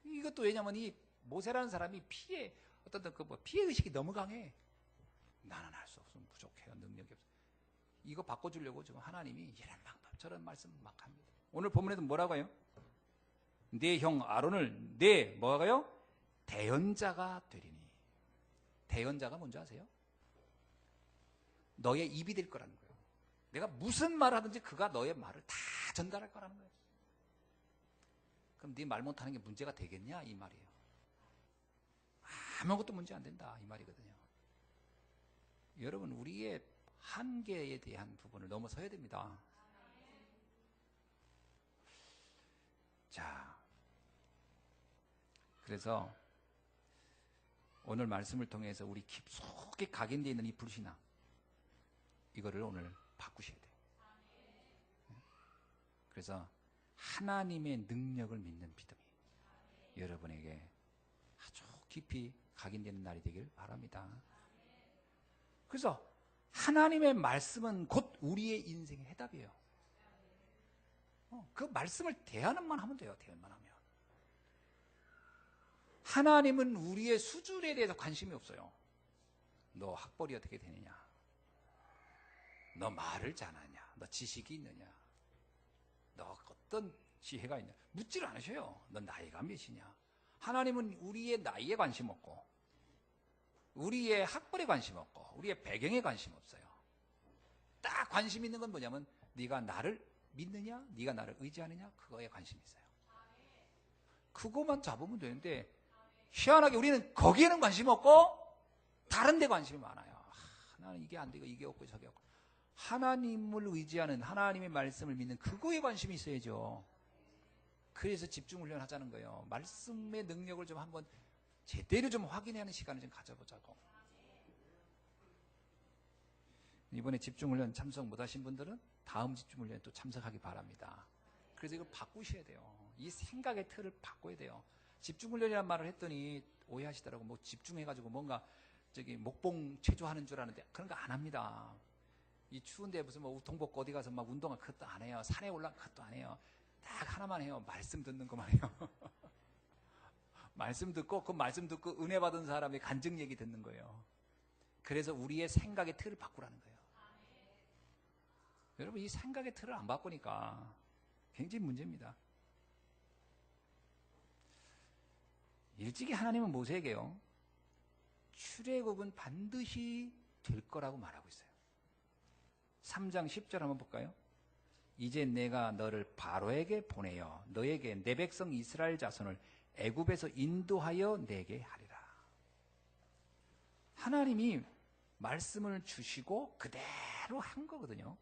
이것도 왜냐면 이 모세라는 사람이 피해 의식이 너무 강해. 나는 할 수 없으면 부족해요. 능력이 없어. 이거 바꿔주려고 지금 하나님이 이런 방법 저런 말씀 막 합니다. 오늘 본문에도 뭐라고 해요? 내 형 아론을 내 뭐가요? 대언자가 되리니. 대언자가 뭔지 아세요? 너의 입이 될 거라는 거예요. 내가 무슨 말 하든지 그가 너의 말을 다 전달할 거라는 거예요. 그럼 네 말 못하는 게 문제가 되겠냐? 이 말이에요. 아무것도 문제 안 된다. 이 말이거든요. 여러분 우리의 한계에 대한 부분을 넘어서야 됩니다. 자, 그래서 오늘 말씀을 통해서 우리 깊숙이 각인되어 있는 이 불신앙 이거를 오늘 바꾸셔야 돼요. 그래서 하나님의 능력을 믿는 믿음이 여러분에게 아주 깊이 각인되는 날이 되길 바랍니다. 그래서 하나님의 말씀은 곧 우리의 인생의 해답이에요. 그 말씀을 대하는만 하면 돼요. 대하는만 하면. 하나님은 우리의 수준에 대해서 관심이 없어요. 너 학벌이 어떻게 되느냐? 너 말을 잘하냐? 너 지식이 있느냐? 너 어떤 지혜가 있냐? 묻지를 않으셔요. 너 나이가 몇이냐? 하나님은 우리의 나이에 관심 없고 우리의 학벌에 관심 없고 우리의 배경에 관심 없어요. 딱 관심 있는 건 뭐냐면 네가 나를 믿느냐? 네가 나를 의지하느냐? 그거에 관심이 있어요. 그거만 잡으면 되는데 희한하게 우리는 거기에는 관심 없고 다른 데 관심이 많아요. 나는 이게 안 되고 이게 없고 저게 없고. 하나님을 의지하는 하나님의 말씀을 믿는 그거에 관심이 있어야죠. 그래서 집중훈련 하자는 거예요. 말씀의 능력을 좀 한번 제대로 좀 확인하는 시간을 좀 가져보자고. 이번에 집중훈련 참석 못하신 분들은 다음 집중훈련에 또 참석하기 바랍니다. 그래서 이걸 바꾸셔야 돼요. 이 생각의 틀을 바꿔야 돼요. 집중훈련이라는 말을 했더니 오해하시더라고. 뭐 집중해가지고 뭔가 저기 목봉 체조하는 줄 아는데 그런 거 안 합니다. 이 추운데 무슨 뭐 우통 벗고 어디 가서 막 운동할 그것도 안 해요. 산에 올라갈 그것도 안 해요. 딱 하나만 해요. 말씀 듣는 것만 해요. 말씀 듣고 그 말씀 듣고 은혜 받은 사람의 간증 얘기 듣는 거예요. 그래서 우리의 생각의 틀을 바꾸라는 거예요. 여러분 이 생각의 틀을 안 바꾸니까 굉장히 문제입니다. 일찍이 하나님은 모세에게요. 출애굽은 반드시 될 거라고 말하고 있어요. 3장 10절 한번 볼까요? 이제 내가 너를 바로에게 보내어 너에게 내 백성 이스라엘 자손을 애굽에서 인도하여 내게 하리라. 하나님이 말씀을 주시고 그대로 한 거거든요.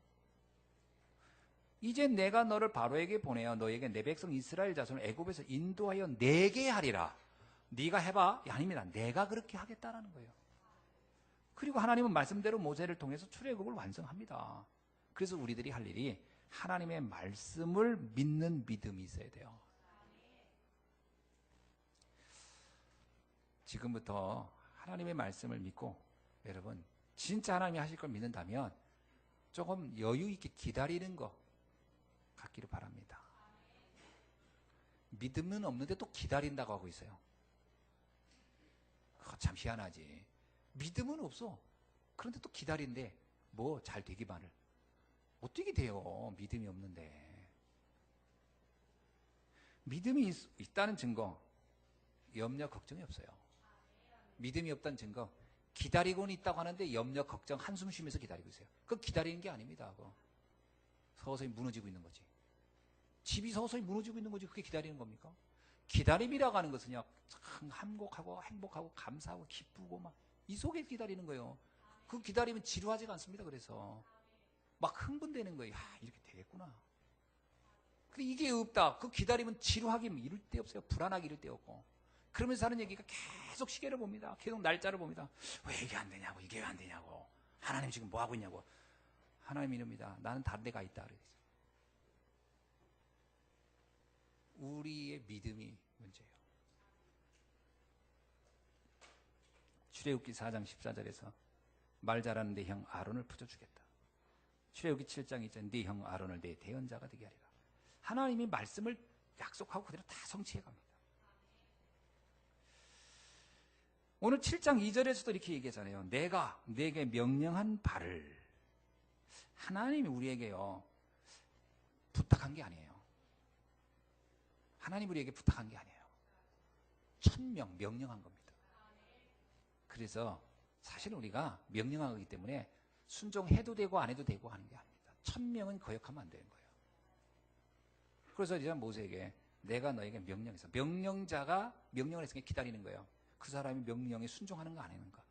이제 내가 너를 바로에게 보내어 너에게 내 백성 이스라엘 자손을 애굽에서 인도하여 내게 하리라. 네가 해봐? 아닙니다. 내가 그렇게 하겠다라는 거예요. 그리고 하나님은 말씀대로 모세를 통해서 출애굽을 완성합니다. 그래서 우리들이 할 일이 하나님의 말씀을 믿는 믿음이 있어야 돼요. 지금부터 하나님의 말씀을 믿고 여러분 진짜 하나님이 하실 걸 믿는다면 조금 여유 있게 기다리는 거 갖기를 바랍니다. 믿음은 없는데 또 기다린다고 하고 있어요. 참 희한하지. 믿음은 없어. 그런데 또 기다린대. 뭐 잘 되기만을. 어떻게 돼요? 믿음이 없는데. 믿음이 있다는 증거, 염려, 걱정이 없어요. 믿음이 없다는 증거, 기다리고는 있다고 하는데 염려, 걱정, 한숨 쉬면서 기다리고 있어요. 그거 기다리는 게 아닙니다. 그거. 서서히 무너지고 있는 거지. 집이 서서히 무너지고 있는 거지. 그게 기다리는 겁니까? 기다림이라고 하는 것은요, 참 ham복하고 행복하고 감사하고 기쁘고 막 이 속에 기다리는 거예요. 그 기다리면 지루하지가 않습니다. 그래서 막 흥분되는 거예요. 야, 이렇게 되겠구나. 근데 이게 없다. 그 기다리면 지루하기 이를 데 없어요. 불안하기 이를 데 없고. 그러면서 하는 얘기가 계속 시계를 봅니다. 계속 날짜를 봅니다. 왜 이게 안 되냐고, 이게 왜 안 되냐고. 하나님 지금 뭐 하고 있냐고. 하나님 이릅니다. 나는 다른 데 가 있다. 그랬어요. 우리의 믿음이 문제예요. 출애굽기 4장 14절에서 말 잘하는 내 형 아론을 풀어주겠다. 출애굽기 7장 2절 네 형 아론을 내 대언자가 되게 하리라. 하나님이 말씀을 약속하고 그대로 다 성취해 갑니다. 오늘 7장 2절에서도 이렇게 얘기하잖아요. 내가 네게 명령한 바를. 하나님이 우리에게요 부탁한 게 아니에요. 하나님 우리에게 부탁한 게 아니에요. 천명 명령한 겁니다. 그래서 사실은 우리가 명령한 거기 때문에 순종해도 되고 안 해도 되고 하는 게 아닙니다. 천명은 거역하면 안 되는 거예요. 그래서 이제 모세에게 내가 너에게 명령해서, 명령자가 명령을 했으니까 기다리는 거예요. 그 사람이 명령에 순종하는 거 안 하는 거.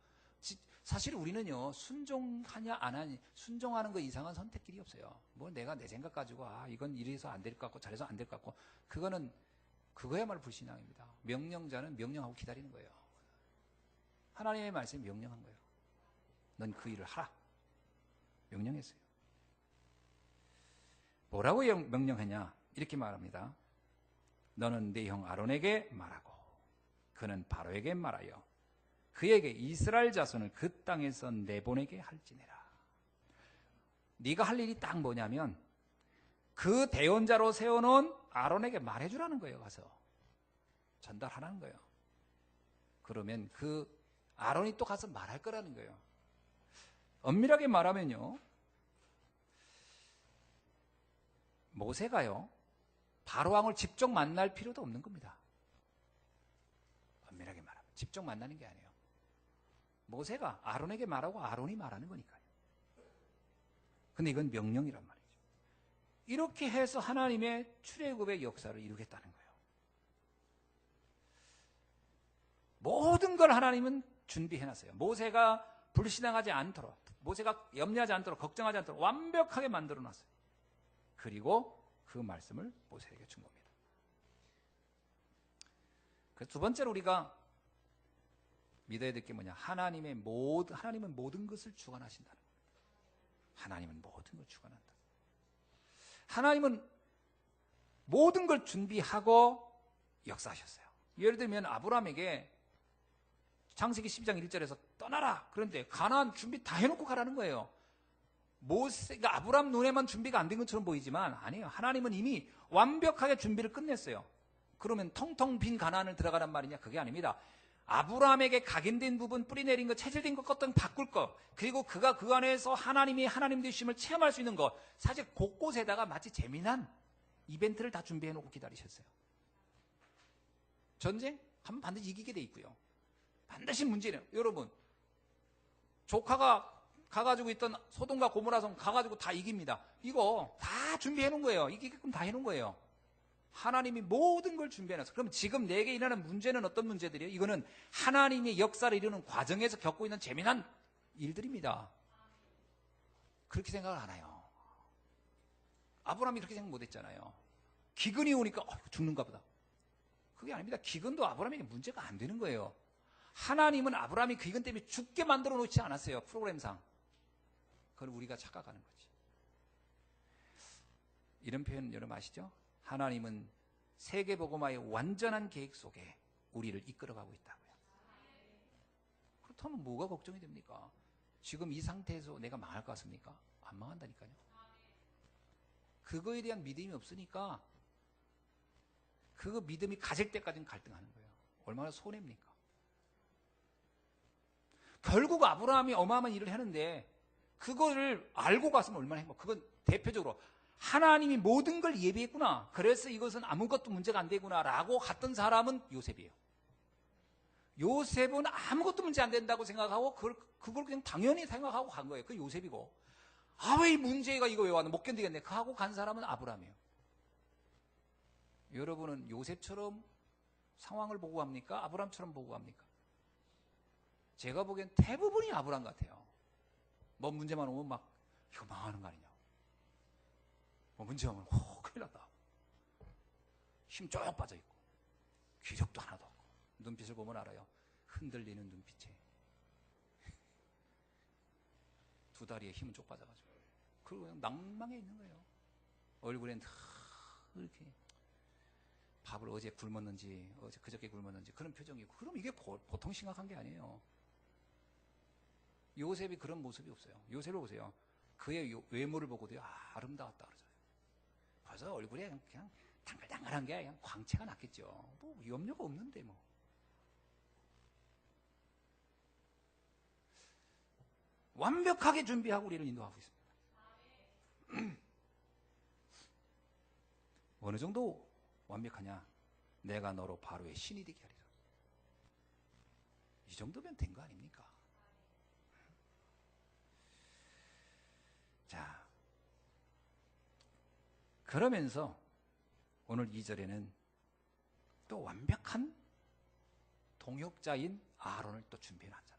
사실 우리는요 순종하냐 안 하냐, 순종하는 거 이상한 선택길이 없어요. 뭐 내가 내 생각 가지고 이건 이래서 안 될 것 같고 저래서 안 될 것 같고, 그거야말로 불신앙입니다. 명령자는 명령하고 기다리는 거예요. 하나님의 말씀이 명령한 거예요. 넌 그 일을 하라. 명령했어요. 뭐라고 명령했냐? 이렇게 말합니다. 너는 네 형 아론에게 말하고 그는 바로에게 말하여 그에게 이스라엘 자손을 그 땅에서 내보내게 할지니라. 네가 할 일이 딱 뭐냐면 그 대언자로 세워놓은 아론에게 말해주라는 거예요. 가서 전달하라는 거예요. 그러면 그 아론이 또 가서 말할 거라는 거예요. 엄밀하게 말하면요, 모세가요 바로왕을 직접 만날 필요도 없는 겁니다. 엄밀하게 말하면 직접 만나는 게 아니에요. 모세가 아론에게 말하고 아론이 말하는 거니까요. 근데 이건 명령이란 말이죠. 이렇게 해서 하나님의 출애굽의 역사를 이루겠다는 거예요. 모든 걸 하나님은 준비해놨어요. 모세가 불신앙하지 않도록, 모세가 염려하지 않도록, 걱정하지 않도록 완벽하게 만들어놨어요. 그리고 그 말씀을 모세에게 준 겁니다. 그래서 두 번째로 우리가 믿어야 될 게 뭐냐? 하나님은 모든 것을 주관하신다는 겁니다. 하나님은 모든 걸 주관한다. 하나님은 모든 걸 준비하고 역사하셨어요. 예를 들면 아브라함에게 창세기 12장 1절에서 떠나라. 그런데 가나안 준비 다 해놓고 가라는 거예요. 모세가 아브라함 눈에만 준비가 안 된 것처럼 보이지만 아니에요. 하나님은 이미 완벽하게 준비를 끝냈어요. 그러면 텅텅 빈 가나안을 들어가란 말이냐? 그게 아닙니다. 아브라함에게 각인된 부분, 뿌리 내린 것, 체질된 것, 어떤 바꿀 것, 그리고 그가 그 안에서 하나님이 하나님 되심을 체험할 수 있는 것, 사실 곳곳에다가 마치 재미난 이벤트를 다 준비해놓고 기다리셨어요. 전쟁? 하면 반드시 이기게 돼 있고요. 반드시 문제는, 여러분, 조카가 가가지고 있던 소돔과 고모라성 가가지고 다 이깁니다. 이거 다 준비해놓은 거예요. 이기게끔 다 해놓은 거예요. 하나님이 모든 걸 준비해놨어요. 그럼 지금 내게 일어나는 문제는 어떤 문제들이에요? 이거는 하나님의 역사를 이루는 과정에서 겪고 있는 재미난 일들입니다. 그렇게 생각을 안 해요. 아브라함이 그렇게 생각 못했잖아요. 기근이 오니까 죽는가 보다. 그게 아닙니다. 기근도 아브라함에게 문제가 안 되는 거예요. 하나님은 아브라함이 기근 때문에 죽게 만들어 놓지 않았어요. 프로그램상. 그걸 우리가 착각하는 거지. 이런 표현 여러분 아시죠? 하나님은 세계복음화의 완전한 계획 속에 우리를 이끌어가고 있다고요. 그렇다면 뭐가 걱정이 됩니까? 지금 이 상태에서 내가 망할 것 같습니까? 안 망한다니까요. 그거에 대한 믿음이 없으니까 그거 믿음이 가질 때까지는 갈등하는 거예요. 얼마나 손해입니까? 결국 아브라함이 어마어마한 일을 하는데 그거를 알고 갔으면 얼마나 행복. 그건 대표적으로 하나님이 모든 걸 예비했구나. 그래서 이것은 아무것도 문제가 안 되구나라고 갔던 사람은 요셉이에요. 요셉은 아무것도 문제 안 된다고 생각하고 그걸 그냥 당연히 생각하고 간 거예요. 그 요셉이고. 아, 왜 이 문제가 이거 왜 왔나? 못 견디겠네. 그 하고 간 사람은 아브라함이에요. 여러분은 요셉처럼 상황을 보고 합니까? 아브라함처럼 보고 합니까? 제가 보기엔 대부분이 아브라함 같아요. 뭐 문제만 오면 막 이거 망하는 거 아니냐. 뭐 문제 오면 큰일 났다. 힘 쭉 빠져있고 기력도 하나도 없고 눈빛을 보면 알아요. 흔들리는 눈빛에 두 다리에 힘은 쭉 빠져가지고 그리고 그냥 낭망해 있는 거예요. 얼굴엔 이렇게 밥을 어제 굶었는지 어제 그저께 굶었는지 그런 표정이고 그럼 이게 보통 심각한 게 아니에요. 요셉이 그런 모습이 없어요. 요셉을 보세요. 그의 외모를 보고도 아름다웠다 그러잖아요. 벌써 얼굴에 그냥 당글당글한 게 그냥 광채가 났겠죠. 뭐 염려가 없는데 뭐. 완벽하게 준비하고 우리를 인도하고 있습니다. 어느 정도 완벽하냐? 내가 너로 바로의 신이 되게 하리라. 이 정도면 된 거 아닙니까? 자, 그러면서 오늘 2절에는 또 완벽한 동역자인 아론을 또 준비해 놨잖아요.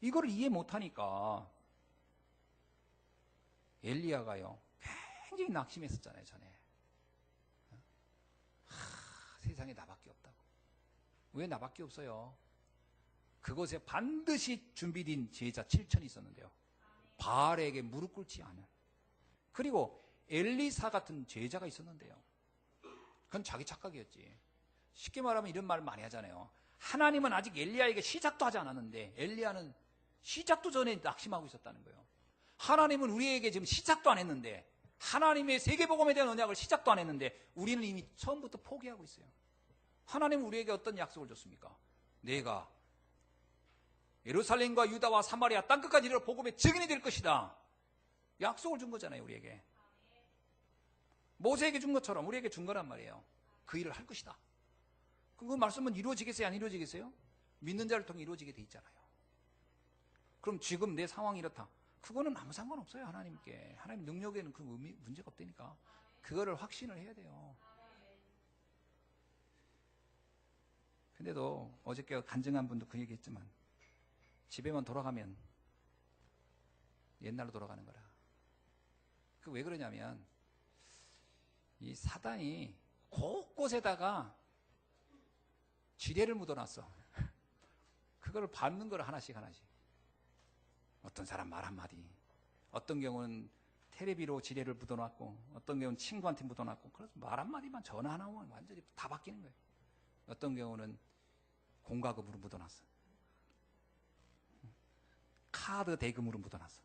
이거를 이해 못하니까 엘리야가요 굉장히 낙심했었잖아요. 전에 세상에 나밖에 없다고. 왜 나밖에 없어요? 그곳에 반드시 준비된 제자 7천이 있었는데요. 바알에게 무릎 꿇지 않은. 그리고 엘리사 같은 제자가 있었는데요. 그건 자기 착각이었지. 쉽게 말하면 이런 말을 많이 하잖아요. 하나님은 아직 엘리야에게 시작도 하지 않았는데 엘리야는 시작도 전에 낙심하고 있었다는 거예요. 하나님은 우리에게 지금 시작도 안 했는데 하나님의 세계복음에 대한 언약을 시작도 안 했는데 우리는 이미 처음부터 포기하고 있어요. 하나님은 우리에게 어떤 약속을 줬습니까? 내가 예루살렘과 유다와 사마리아 땅끝까지 이르러 복음의 증인이 될 것이다. 약속을 준 거잖아요. 우리에게. 모세에게 준 것처럼 우리에게 준 거란 말이에요. 그 일을 할 것이다. 그 말씀은 이루어지겠어요? 안 이루어지겠어요? 믿는 자를 통해 이루어지게 돼 있잖아요. 그럼 지금 내 상황이 이렇다. 그거는 아무 상관없어요. 하나님께. 하나님 능력에는 그 문제가 없다니까. 그거를 확신을 해야 돼요. 근데도 어저께 간증한 분도 그 얘기했지만 집에만 돌아가면 옛날로 돌아가는 거라. 그 왜 그러냐면 이 사단이 곳곳에다가 지뢰를 묻어놨어. 그걸 밟는 거를 하나씩 하나씩. 어떤 사람 말 한마디, 어떤 경우는 테레비로 지뢰를 묻어놨고, 어떤 경우는 친구한테 묻어놨고, 그래서 말 한마디만 전화 하나 오면 완전히 다 바뀌는 거예요. 어떤 경우는 공과금으로 묻어놨어. 카드 대금으로 묻어놨어.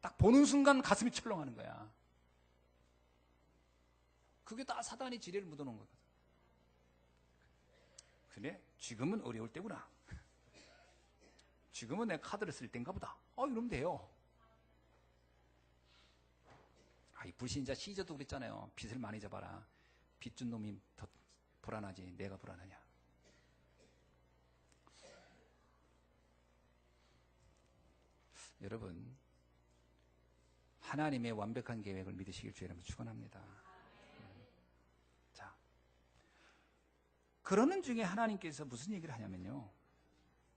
딱 보는 순간 가슴이 철렁하는 거야. 그게 다 사단이 지뢰를 묻어놓은 거거든. 그래? 지금은 어려울 때구나. 지금은 내 카드를 쓸 때인가 보다. 이러면 돼요. 이 불신자 시저도 그랬잖아요. 빚을 많이 져봐라. 빚 준 놈이 더 불안하지 내가 불안하냐. 여러분, 하나님의 완벽한 계획을 믿으시길 주의 이름으로 축원합니다. 자, 그러는 중에 하나님께서 무슨 얘기를 하냐면요,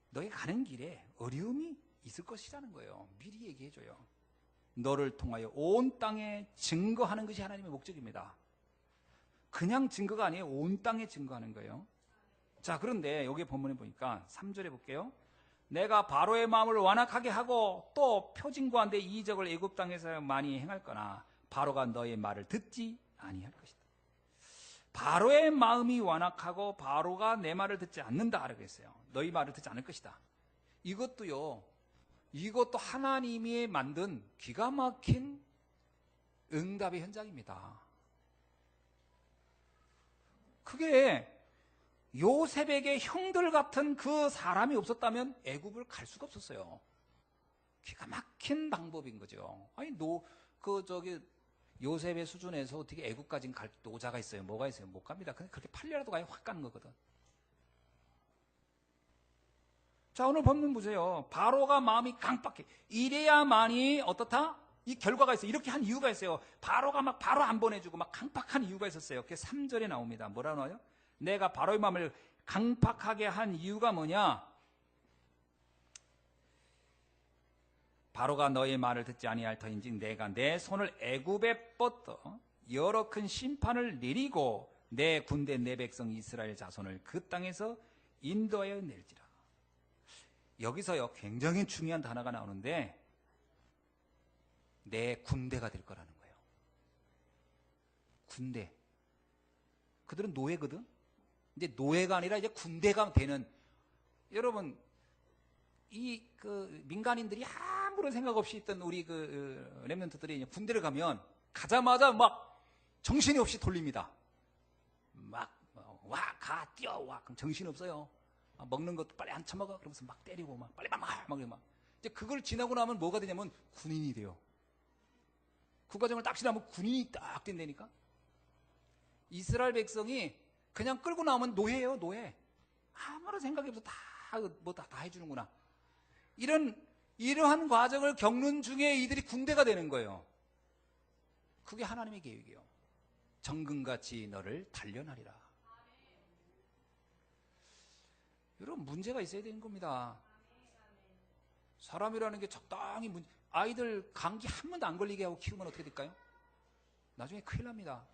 너희 가는 길에 어려움이 있을 것이라는 거예요. 미리 얘기해줘요. 너를 통하여 온 땅에 증거하는 것이 하나님의 목적입니다. 그냥 증거가 아니에요. 온 땅에 증거하는 거예요. 자, 그런데 여기 본문에 보니까 3절에 볼게요. 내가 바로의 마음을 완악하게 하고 또 표징과 내 이적을 애굽 땅에서 많이 행할 거나 바로가 너의 말을 듣지 아니할 것이다. 바로의 마음이 완악하고 바로가 내 말을 듣지 않는다 라고 했어요. 너희 말을 듣지 않을 것이다. 이것도 하나님이 만든 기가 막힌 응답의 현장입니다. 그게 요셉에게 형들 같은 그 사람이 없었다면 애굽을 갈 수가 없었어요. 기가 막힌 방법인 거죠. 아니 요셉의 수준에서 어떻게 애굽까지 갈 노자가 있어요? 뭐가 있어요? 못 갑니다. 그렇게 팔려라도 가야 확 가는 거거든. 자, 오늘 본문 보세요. 바로가 마음이 강팍해. 이래야만이 어떻다? 이 결과가 있어요. 이렇게 한 이유가 있어요. 바로가 막 바로 안 보내주고 막 강팍한 이유가 있었어요. 그게 3절에 나옵니다. 뭐라 나와요? 내가 바로의 마음을 강팍하게 한 이유가 뭐냐? 바로가 너의 말을 듣지 아니할 터인즉 내가 내 손을 애굽에 뻗어 여러 큰 심판을 내리고 내 군대 내 백성 이스라엘 자손을 그 땅에서 인도하여 낼지라. 여기서요 굉장히 중요한 단어가 나오는데 내 군대가 될 거라는 거예요. 군대. 그들은 노예거든. 이제 노예가 아니라 이제 군대가 되는. 여러분 이 민간인들이 아무런 생각 없이 있던 우리 렘넌트들이 군대를 가면 가자마자 막 정신이 없이 돌립니다. 막 가 뛰어와 그럼 정신 없어요. 먹는 것도 빨리 안 처먹어 그러면서 막 때리고 막 빨리 막 이제 그걸 지나고 나면 뭐가 되냐면 군인이 돼요. 그 과정을 딱 지나면 군인이 딱 된다니까. 이스라엘 백성이 그냥 끌고 나오면 노예예요. 노예. 아무런 생각이 없어 다 해주는구나. 이러한 과정을 겪는 중에 이들이 군대가 되는 거예요. 그게 하나님의 계획이에요. 정금같이 너를 단련하리라. 여러분 문제가 있어야 되는 겁니다. 사람이라는 게 적당히 아이들 감기 한 번도 안 걸리게 하고 키우면 어떻게 될까요? 나중에 큰일 납니다.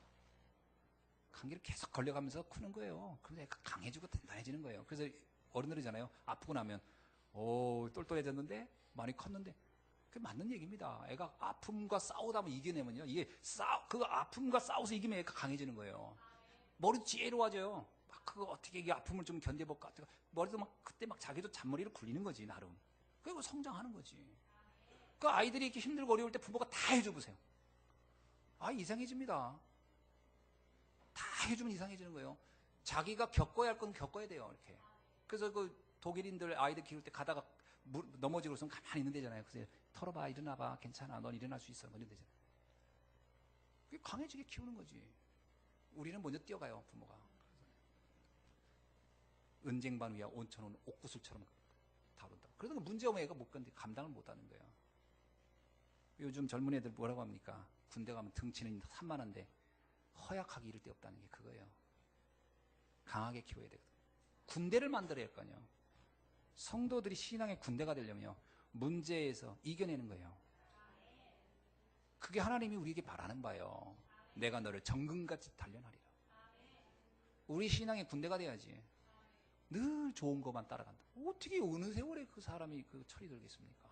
감기를 계속 걸려가면서 크는 거예요. 그래서 애가 강해지고 단단해지는 거예요. 그래서 어른들이잖아요. 아프고 나면 똘똘해졌는데 많이 컸는데 그게 맞는 얘기입니다. 애가 아픔과 싸우다 보면 이겨내면요. 이게 그 아픔과 싸워서 이기면 애가 강해지는 거예요. 머리도 지혜로워져요. 막 그거 어떻게 이 아픔을 좀 견뎌볼까. 머리도 그때 자기도 잔머리를 굴리는 거지 나름. 그리고 성장하는 거지. 그 아이들이 이렇게 힘들고 어려울 때 부모가 다 해줘 보세요. 이상해집니다. 다 해주면 이상해지는 거예요. 자기가 겪어야 할 건 겪어야 돼요. 이렇게. 그래서 독일인들 아이들 키울 때 가다가 넘어지고 있으면 가만히 있는 데잖아요. 그래서 털어봐, 일어나봐, 괜찮아, 넌 일어날 수 있어, 이런 데잖아요. 그게 강해지게 키우는 거지. 우리는 먼저 뛰어가요, 부모가. 은쟁반 위에 온천은 옥구슬처럼 다룬다. 그러다가 문제 오면 애가 못 견디, 감당을 못 하는 거예요. 요즘 젊은 애들 뭐라고 합니까? 군대 가면 등치는 산만한데 허약하기 이를 데 없다는 게 그거예요. 강하게 키워야 되거든. 군대를 만들어야 할 거 아니에요. 성도들이 신앙의 군대가 되려면요, 문제에서 이겨내는 거예요. 그게 하나님이 우리에게 바라는 바예요. 내가 너를 정금같이 단련하리라. 우리 신앙의 군대가 돼야지. 늘 좋은 것만 따라간다. 어떻게 어느 세월에 그 사람이 철이 들겠습니까?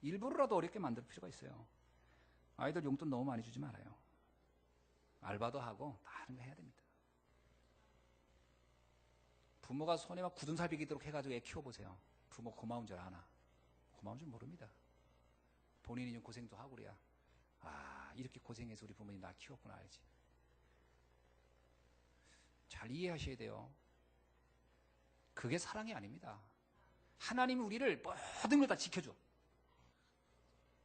일부러라도 어렵게 만들 필요가 있어요. 아이들 용돈 너무 많이 주지 말아요. 알바도 하고 다 하는 거 해야 됩니다. 부모가 손에 막 굳은 살 비기도록 해가지고 애 키워보세요. 부모 고마운 줄 아나? 고마운 줄 모릅니다. 본인이 좀 고생도 하고 그래야 이렇게 고생해서 우리 부모님 나 키웠구나 알지. 잘 이해하셔야 돼요. 그게 사랑이 아닙니다. 하나님이 우리를 모든 걸 다 지켜줘.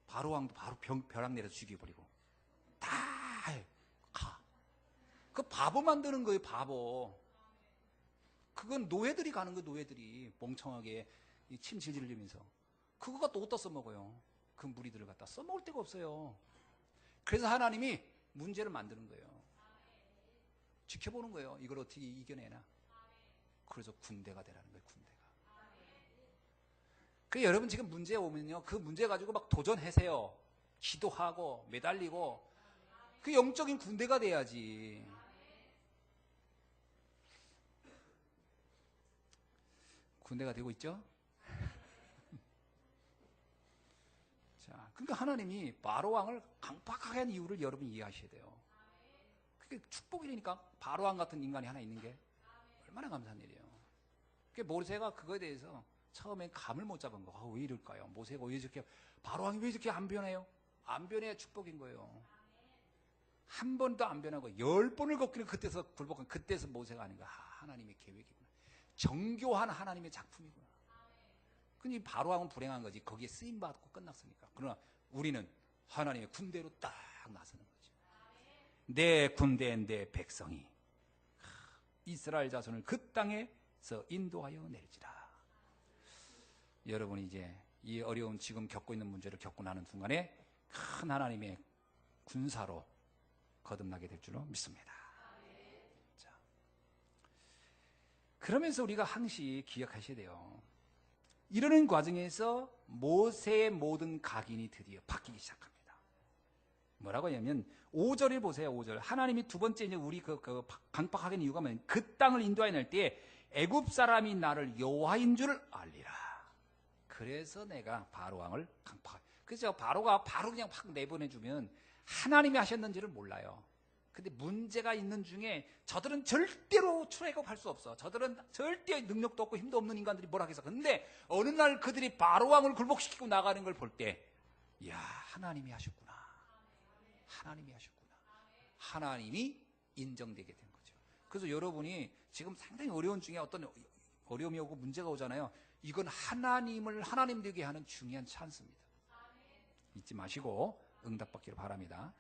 바로 왕도 바로 벼락 내려서 죽여버리고 다 가. 그 바보 만드는 거예요. 바보. 그건 노예들이 가는 거예요. 노예들이 멍청하게 침 질질 흘리면서 그거 갖다 어디다 써먹어요. 그 무리들을 갖다 써먹을 데가 없어요. 그래서 하나님이 문제를 만드는 거예요. 지켜보는 거예요. 이걸 어떻게 이겨내나. 그래서 군대가 되라는 거예요. 군대가. 그래서 여러분 지금 문제 오면요, 그 문제 가지고 막 도전하세요. 기도하고 매달리고. 그 영적인 군대가 돼야지. 군대가 되고 있죠? 자, 그러니까 하나님이 바로 왕을 강팍하게 한 이유를 여러분이 이해하셔야 돼요. 축복이니까 바로왕 같은 인간이 하나 있는 게 얼마나 감사한 일이에요. 모세가 그거에 대해서 처음엔 감을 못 잡은 거. 왜 이럴까요? 모세가 왜 이렇게, 바로왕이 왜 이렇게 안 변해요? 안 변해야 축복인 거예요. 한 번도 안 변하고 10번을 걷기는 그때서 굴복한, 그때서 모세가 아닌가. 하나님의 계획이구나. 정교한 하나님의 작품이구나. 근데 바로왕은 불행한 거지. 거기에 쓰임 받고 끝났으니까. 그러나 우리는 하나님의 군대로 딱 나서는 거죠. 내 군대, 내 백성이 이스라엘 자손을 그 땅에서 인도하여 낼지라. 여러분이 이제 이 어려운 지금 겪고 있는 문제를 겪고 나는 순간에 큰 하나님의 군사로 거듭나게 될 줄로 믿습니다. 자, 그러면서 우리가 항시 기억하셔야 돼요. 이러는 과정에서 모세의 모든 각인이 드디어 바뀌기 시작합니다. 뭐라고 하냐면 5절을 보세요. 5절. 하나님이 두 번째 이제 우리 강팍하게 이유가 뭐냐면 그 땅을 인도하여 낼 때 애굽 사람이 나를 여호와인 줄 알리라. 그래서 내가 바로왕을 강팍하게. 그래서 바로가 바로 그냥 확 내보내주면 하나님이 하셨는지를 몰라요. 근데 문제가 있는 중에 저들은 절대로 출애굽할 수 없어. 저들은 절대 능력도 없고 힘도 없는 인간들이 뭘 하겠어. 근데 어느 날 그들이 바로왕을 굴복시키고 나가는 걸 볼 때, 이야, 하나님이 하셨구나. 하나님이 하셨구나. 하나님이 인정되게 된 거죠. 그래서 여러분이 지금 상당히 어려운 중에 어떤 어려움이 오고 문제가 오잖아요. 이건 하나님을 하나님 되게 하는 중요한 찬스입니다. 잊지 마시고 응답받기를 바랍니다.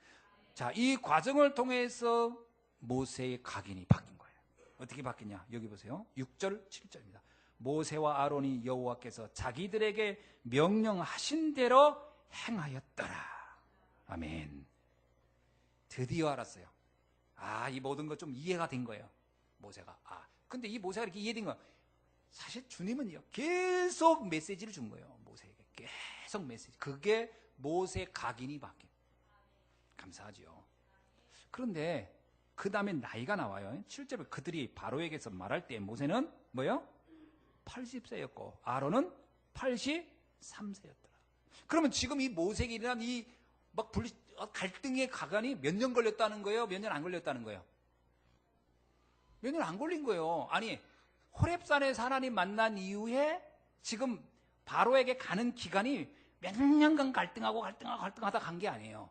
자, 이 과정을 통해서 모세의 각인이 바뀐 거예요. 어떻게 바뀌냐? 여기 보세요. 6절, 7절입니다. 모세와 아론이 여호와께서 자기들에게 명령하신 대로 행하였더라. 아멘. 드디어 알았어요. 이 모든 것 좀 이해가 된 거예요. 모세가. 근데 이 모세가 이렇게 이해된 거예요. 사실 주님은요, 계속 메시지를 준 거예요. 모세에게. 계속 메시지. 그게 모세 각인이 바뀐. 감사하죠. 그런데 그 다음에 나이가 나와요. 실제로 그들이 바로에게서 말할 때 모세는 뭐요? 80세였고 아론은 83세였더라. 그러면 지금 이 모세에게 일어난 이 막 갈등의 가관이 몇 년 걸렸다는 거예요? 몇 년 안 걸렸다는 거예요? 몇 년 안 걸린 거예요. 아니, 호렙산에서 하나님 만난 이후에 지금 바로에게 가는 기간이 몇 년간 갈등하다 간 게 아니에요.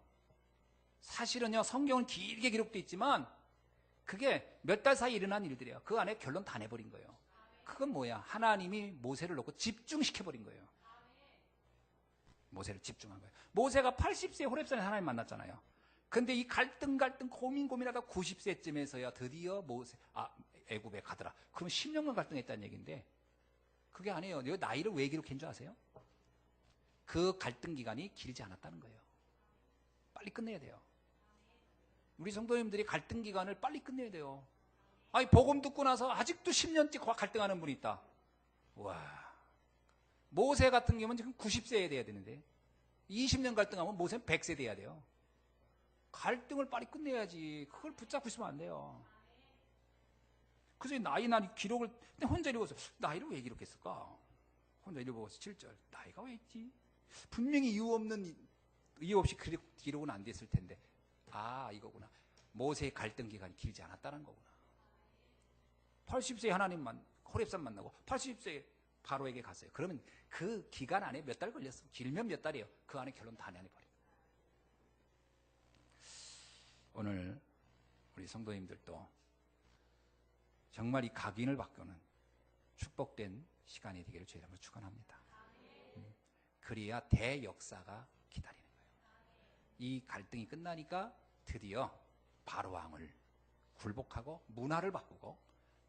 사실은요, 성경은 길게 기록되어 있지만 그게 몇 달 사이 일어난 일들이에요. 그 안에 결론 다 내버린 거예요. 그건 뭐야? 하나님이 모세를 놓고 집중시켜버린 거예요. 모세를 집중한 거예요. 모세가 80세에 호렙산에 하나님 만났잖아요. 근데 이 갈등 고민하다 90세쯤에서야 드디어 애굽에 가더라. 그럼 10년간 갈등했다는 얘기인데 그게 아니에요. 내가 나이를 왜 기록한 줄 아세요? 그 갈등 기간이 길지 않았다는 거예요. 빨리 끝내야 돼요. 우리 성도님들이 갈등 기간을 빨리 끝내야 돼요. 복음 듣고 나서 아직도 10년째 갈등하는 분이 있다. 와, 모세 같은 경우는 지금 90세에 돼야 되는데 20년 갈등하면 모세는 100세 돼야 돼요. 갈등을 빨리 끝내야지. 그걸 붙잡고 있으면 안 돼요. 그래서 나이 기록을 혼자 읽어서 나이를 왜 기록했을까? 혼자 읽어보고서 7절 나이가 왜 있지? 분명히 이유 없이 기록은 안 됐을 텐데 이거구나. 모세의 갈등 기간이 길지 않았다는 거구나. 80세에 하나님만 호렙산 만나고 80세에 바로에게 갔어요. 그러면 그 기간 안에 몇 달 걸렸어? 길면 몇 달이에요? 그 안에 결론 다 내버려요. 오늘 우리 성도님들도 정말 이 각인을 바꾸는 축복된 시간이 되기를 주의 이름으로 축원합니다. 그래야 대역사가 기다리는 거예요. 이 갈등이 끝나니까 드디어 바로왕을 굴복하고 문화를 바꾸고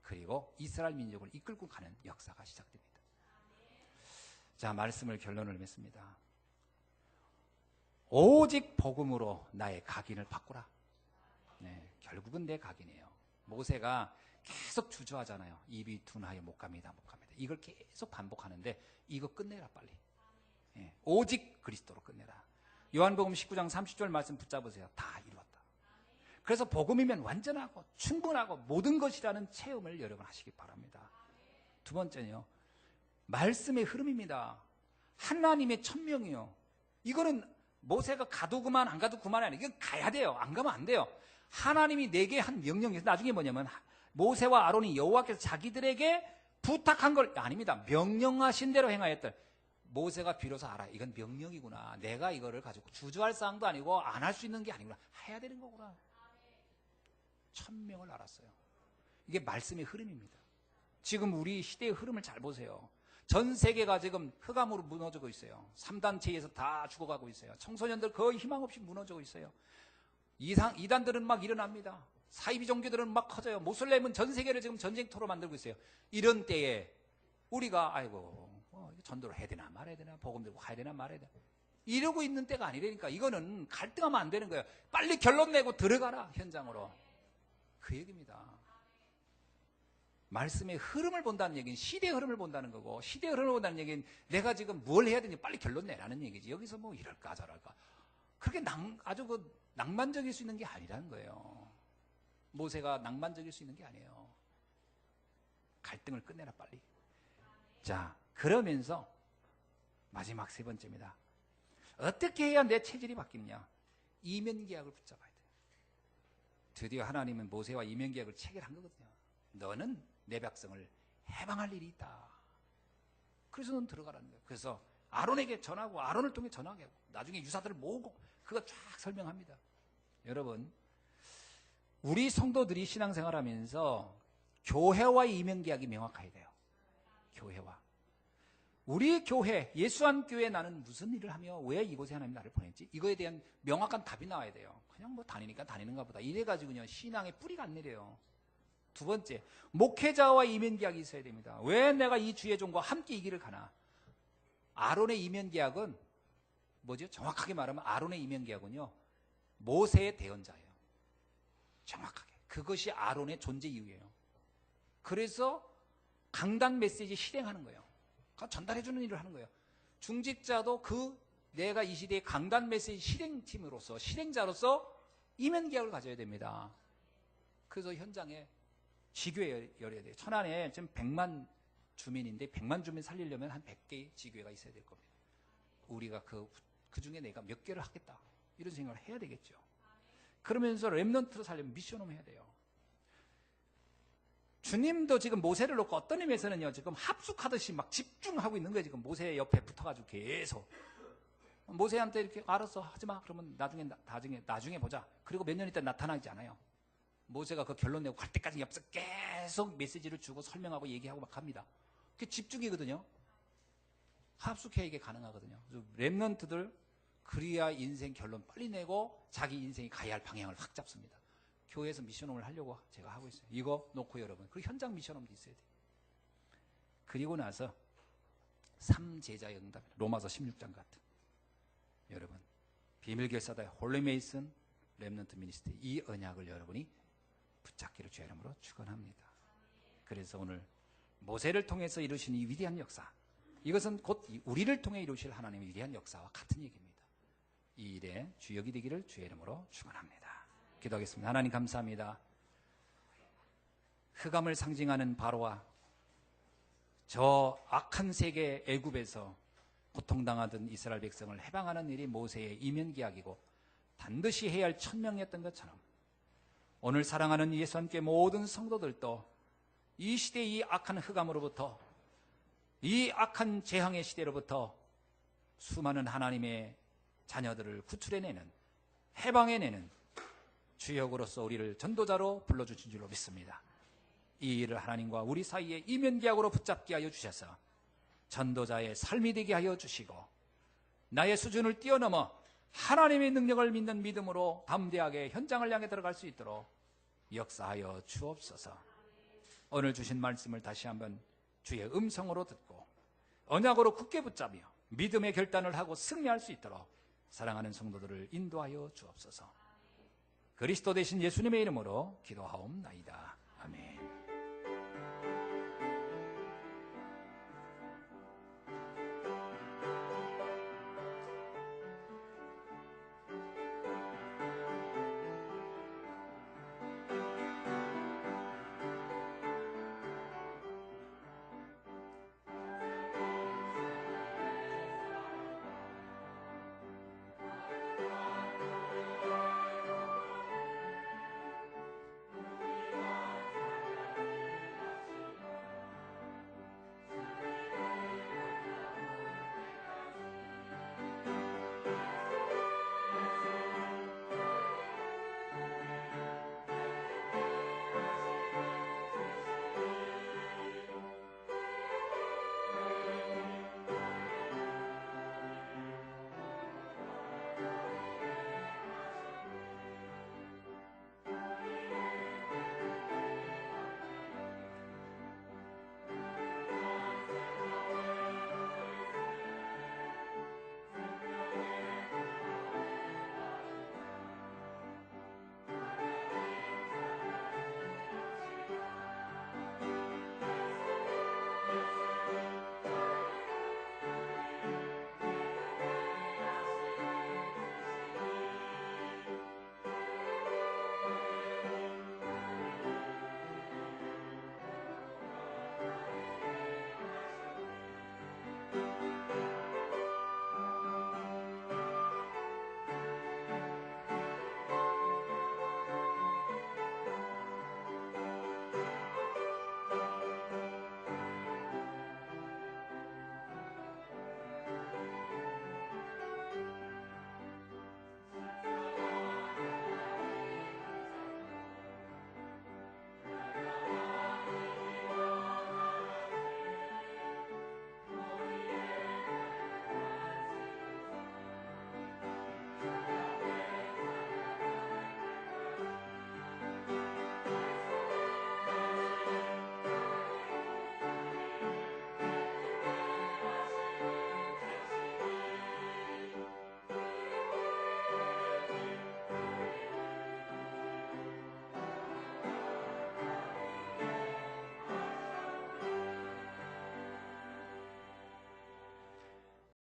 그리고 이스라엘 민족을 이끌고 가는 역사가 시작됩니다. 자, 말씀을 결론을 맺습니다. 오직 복음으로 나의 각인을 바꾸라. 네, 결국은 내 각인이에요. 모세가 계속 주저하잖아요. 입이 둔하여 못 갑니다. 이걸 계속 반복하는데 이거 끝내라 빨리. 네, 오직 그리스도로 끝내라. 요한복음 19장 30절 말씀 붙잡으세요. 다 이루었다. 그래서 복음이면 완전하고 충분하고 모든 것이라는 체험을 여러분 하시기 바랍니다. 두 번째는요, 말씀의 흐름입니다. 하나님의 천명이요. 이거는 모세가 가도 그만 안 가도 그만이 아니에요. 이건 가야 돼요. 안 가면 안 돼요. 하나님이 내게 한 명령에서 나중에 뭐냐면 모세와 아론이 여호와께서 자기들에게 부탁한 걸 아닙니다. 명령하신 대로 행하였다. 모세가 비로소 알아. 이건 명령이구나. 내가 이거를 가지고 주저할 사항도 아니고 안 할 수 있는 게 아니구나. 해야 되는 거구나. 천명을 알았어요. 이게 말씀의 흐름입니다. 지금 우리 시대의 흐름을 잘 보세요. 전 세계가 지금 흑암으로 무너지고 있어요. 3단체에서 다 죽어가고 있어요. 청소년들 거의 희망 없이 무너지고 있어요. 이단들은 막 일어납니다. 사이비 종교들은 막 커져요. 모슬렘은 전 세계를 지금 전쟁터로 만들고 있어요. 이런 때에 우리가 아이고 전도를 해야 되나 말아야 되나, 복음 들고 가야 되나 말아야 되나 이러고 있는 때가 아니라니까. 이거는 갈등하면 안 되는 거예요. 빨리 결론 내고 들어가라 현장으로. 그 얘기입니다. 말씀의 흐름을 본다는 얘기는 시대의 흐름을 본다는 거고, 시대의 흐름을 본다는 얘기는 내가 지금 뭘 해야 되는지 빨리 결론 내라는 얘기지. 여기서 뭐 이럴까 저럴까 그렇게 아주 낭만적일 수 있는 게 아니라는 거예요. 모세가 낭만적일 수 있는 게 아니에요. 갈등을 끝내라 빨리. 자, 그러면서 마지막 세 번째입니다. 어떻게 해야 내 체질이 바뀌느냐? 이면계약을 붙잡아야 돼요. 드디어 하나님은 모세와 이면계약을 체결한 거거든요. 너는 내 백성을 해방할 일이 있다. 그래서 넌 들어가라는 거예요. 그래서 아론에게 전하고 아론을 통해 전하게 하고 나중에 유사들을 모으고 그거 쫙 설명합니다. 여러분, 우리 성도들이 신앙생활하면서 교회와의 이면계약이 명확해야 돼요. 교회와. 우리 교회, 예수안교회 나는 무슨 일을 하며 왜 이곳에 하나님 나를 보냈지? 이거에 대한 명확한 답이 나와야 돼요. 그냥 뭐 다니니까 다니는가 보다. 이래가지고요, 신앙의 뿌리가 안 내려요. 두 번째, 목회자와 이면계약이 있어야 됩니다. 왜 내가 이 주의 종과 함께 이 길을 가나? 아론의 이면계약은 뭐죠? 정확하게 말하면 아론의 이면계약은요, 모세의 대언자예요. 정확하게. 그것이 아론의 존재 이유예요. 그래서 강단 메시지 실행하는 거예요. 전달해주는 일을 하는 거예요. 중직자도 내가 이 시대의 강단 메시지 실행팀으로서, 실행자로서 이면계약을 가져야 됩니다. 그래서 현장에 지교회 열어야 돼요. 천안에 지금 100만 주민인데 100만 주민 살리려면 한 100개의 지교회가 있어야 될 겁니다. 우리가 그 중에 내가 몇 개를 하겠다. 이런 생각을 해야 되겠죠. 그러면서 렘넌트로 살려면 미션홈 해야 돼요. 주님도 지금 모세를 놓고 어떤 의미에서는요, 지금 합숙하듯이 막 집중하고 있는 거예요. 지금 모세 옆에 붙어가지고 계속. 모세한테 이렇게 알았어, 하지 마. 그러면 나중에 보자. 그리고 몇 년 있다 나타나지 않아요. 모세가 그 결론 내고 갈 때까지 옆에서 계속 메시지를 주고 설명하고 얘기하고 막 합니다. 그게 집중이거든요. 합숙해야 이게 가능하거든요. 렘넌트들 그래야 인생 결론 빨리 내고 자기 인생이 가야 할 방향을 확 잡습니다. 교회에서 미션홈을 하려고 제가 하고 있어요. 이거 놓고 여러분. 그리고 현장 미션홈도 있어야 돼요. 그리고 나서 3제자의 응답, 로마서 16장 같은. 여러분, 비밀결사다의 홀리메이슨 렘넌트 미니스트리, 이 언약을 여러분이 붙잡기를 주의 이름으로 축원합니다. 그래서 오늘 모세를 통해서 이루신 이 위대한 역사, 이것은 곧 우리를 통해 이루실 하나님의 위대한 역사와 같은 얘기입니다. 이 일에 주역이 되기를 주의 이름으로 축원합니다. 기도하겠습니다. 하나님 감사합니다. 흑암을 상징하는 바로와 저 악한 세계 애굽에서 고통당하던 이스라엘 백성을 해방하는 일이 모세의 이면계약이고 반드시 해야 할 천명이었던 것처럼 오늘 사랑하는 예수 함께 모든 성도들도 이 시대의 이 악한 흑암으로부터, 이 악한 재앙의 시대로부터 수많은 하나님의 자녀들을 구출해내는, 해방해내는 주역으로서 우리를 전도자로 불러주신 줄로 믿습니다. 이 일을 하나님과 우리 사이에 이면계약으로 붙잡게 하여 주셔서 전도자의 삶이 되게 하여 주시고 나의 수준을 뛰어넘어 하나님의 능력을 믿는 믿음으로 담대하게 현장을 향해 들어갈 수 있도록 역사하여 주옵소서. 오늘 주신 말씀을 다시 한번 주의 음성으로 듣고 언약으로 굳게 붙잡며 믿음의 결단을 하고 승리할 수 있도록 사랑하는 성도들을 인도하여 주옵소서. 그리스도 되신 예수님의 이름으로 기도하옵나이다. 아멘.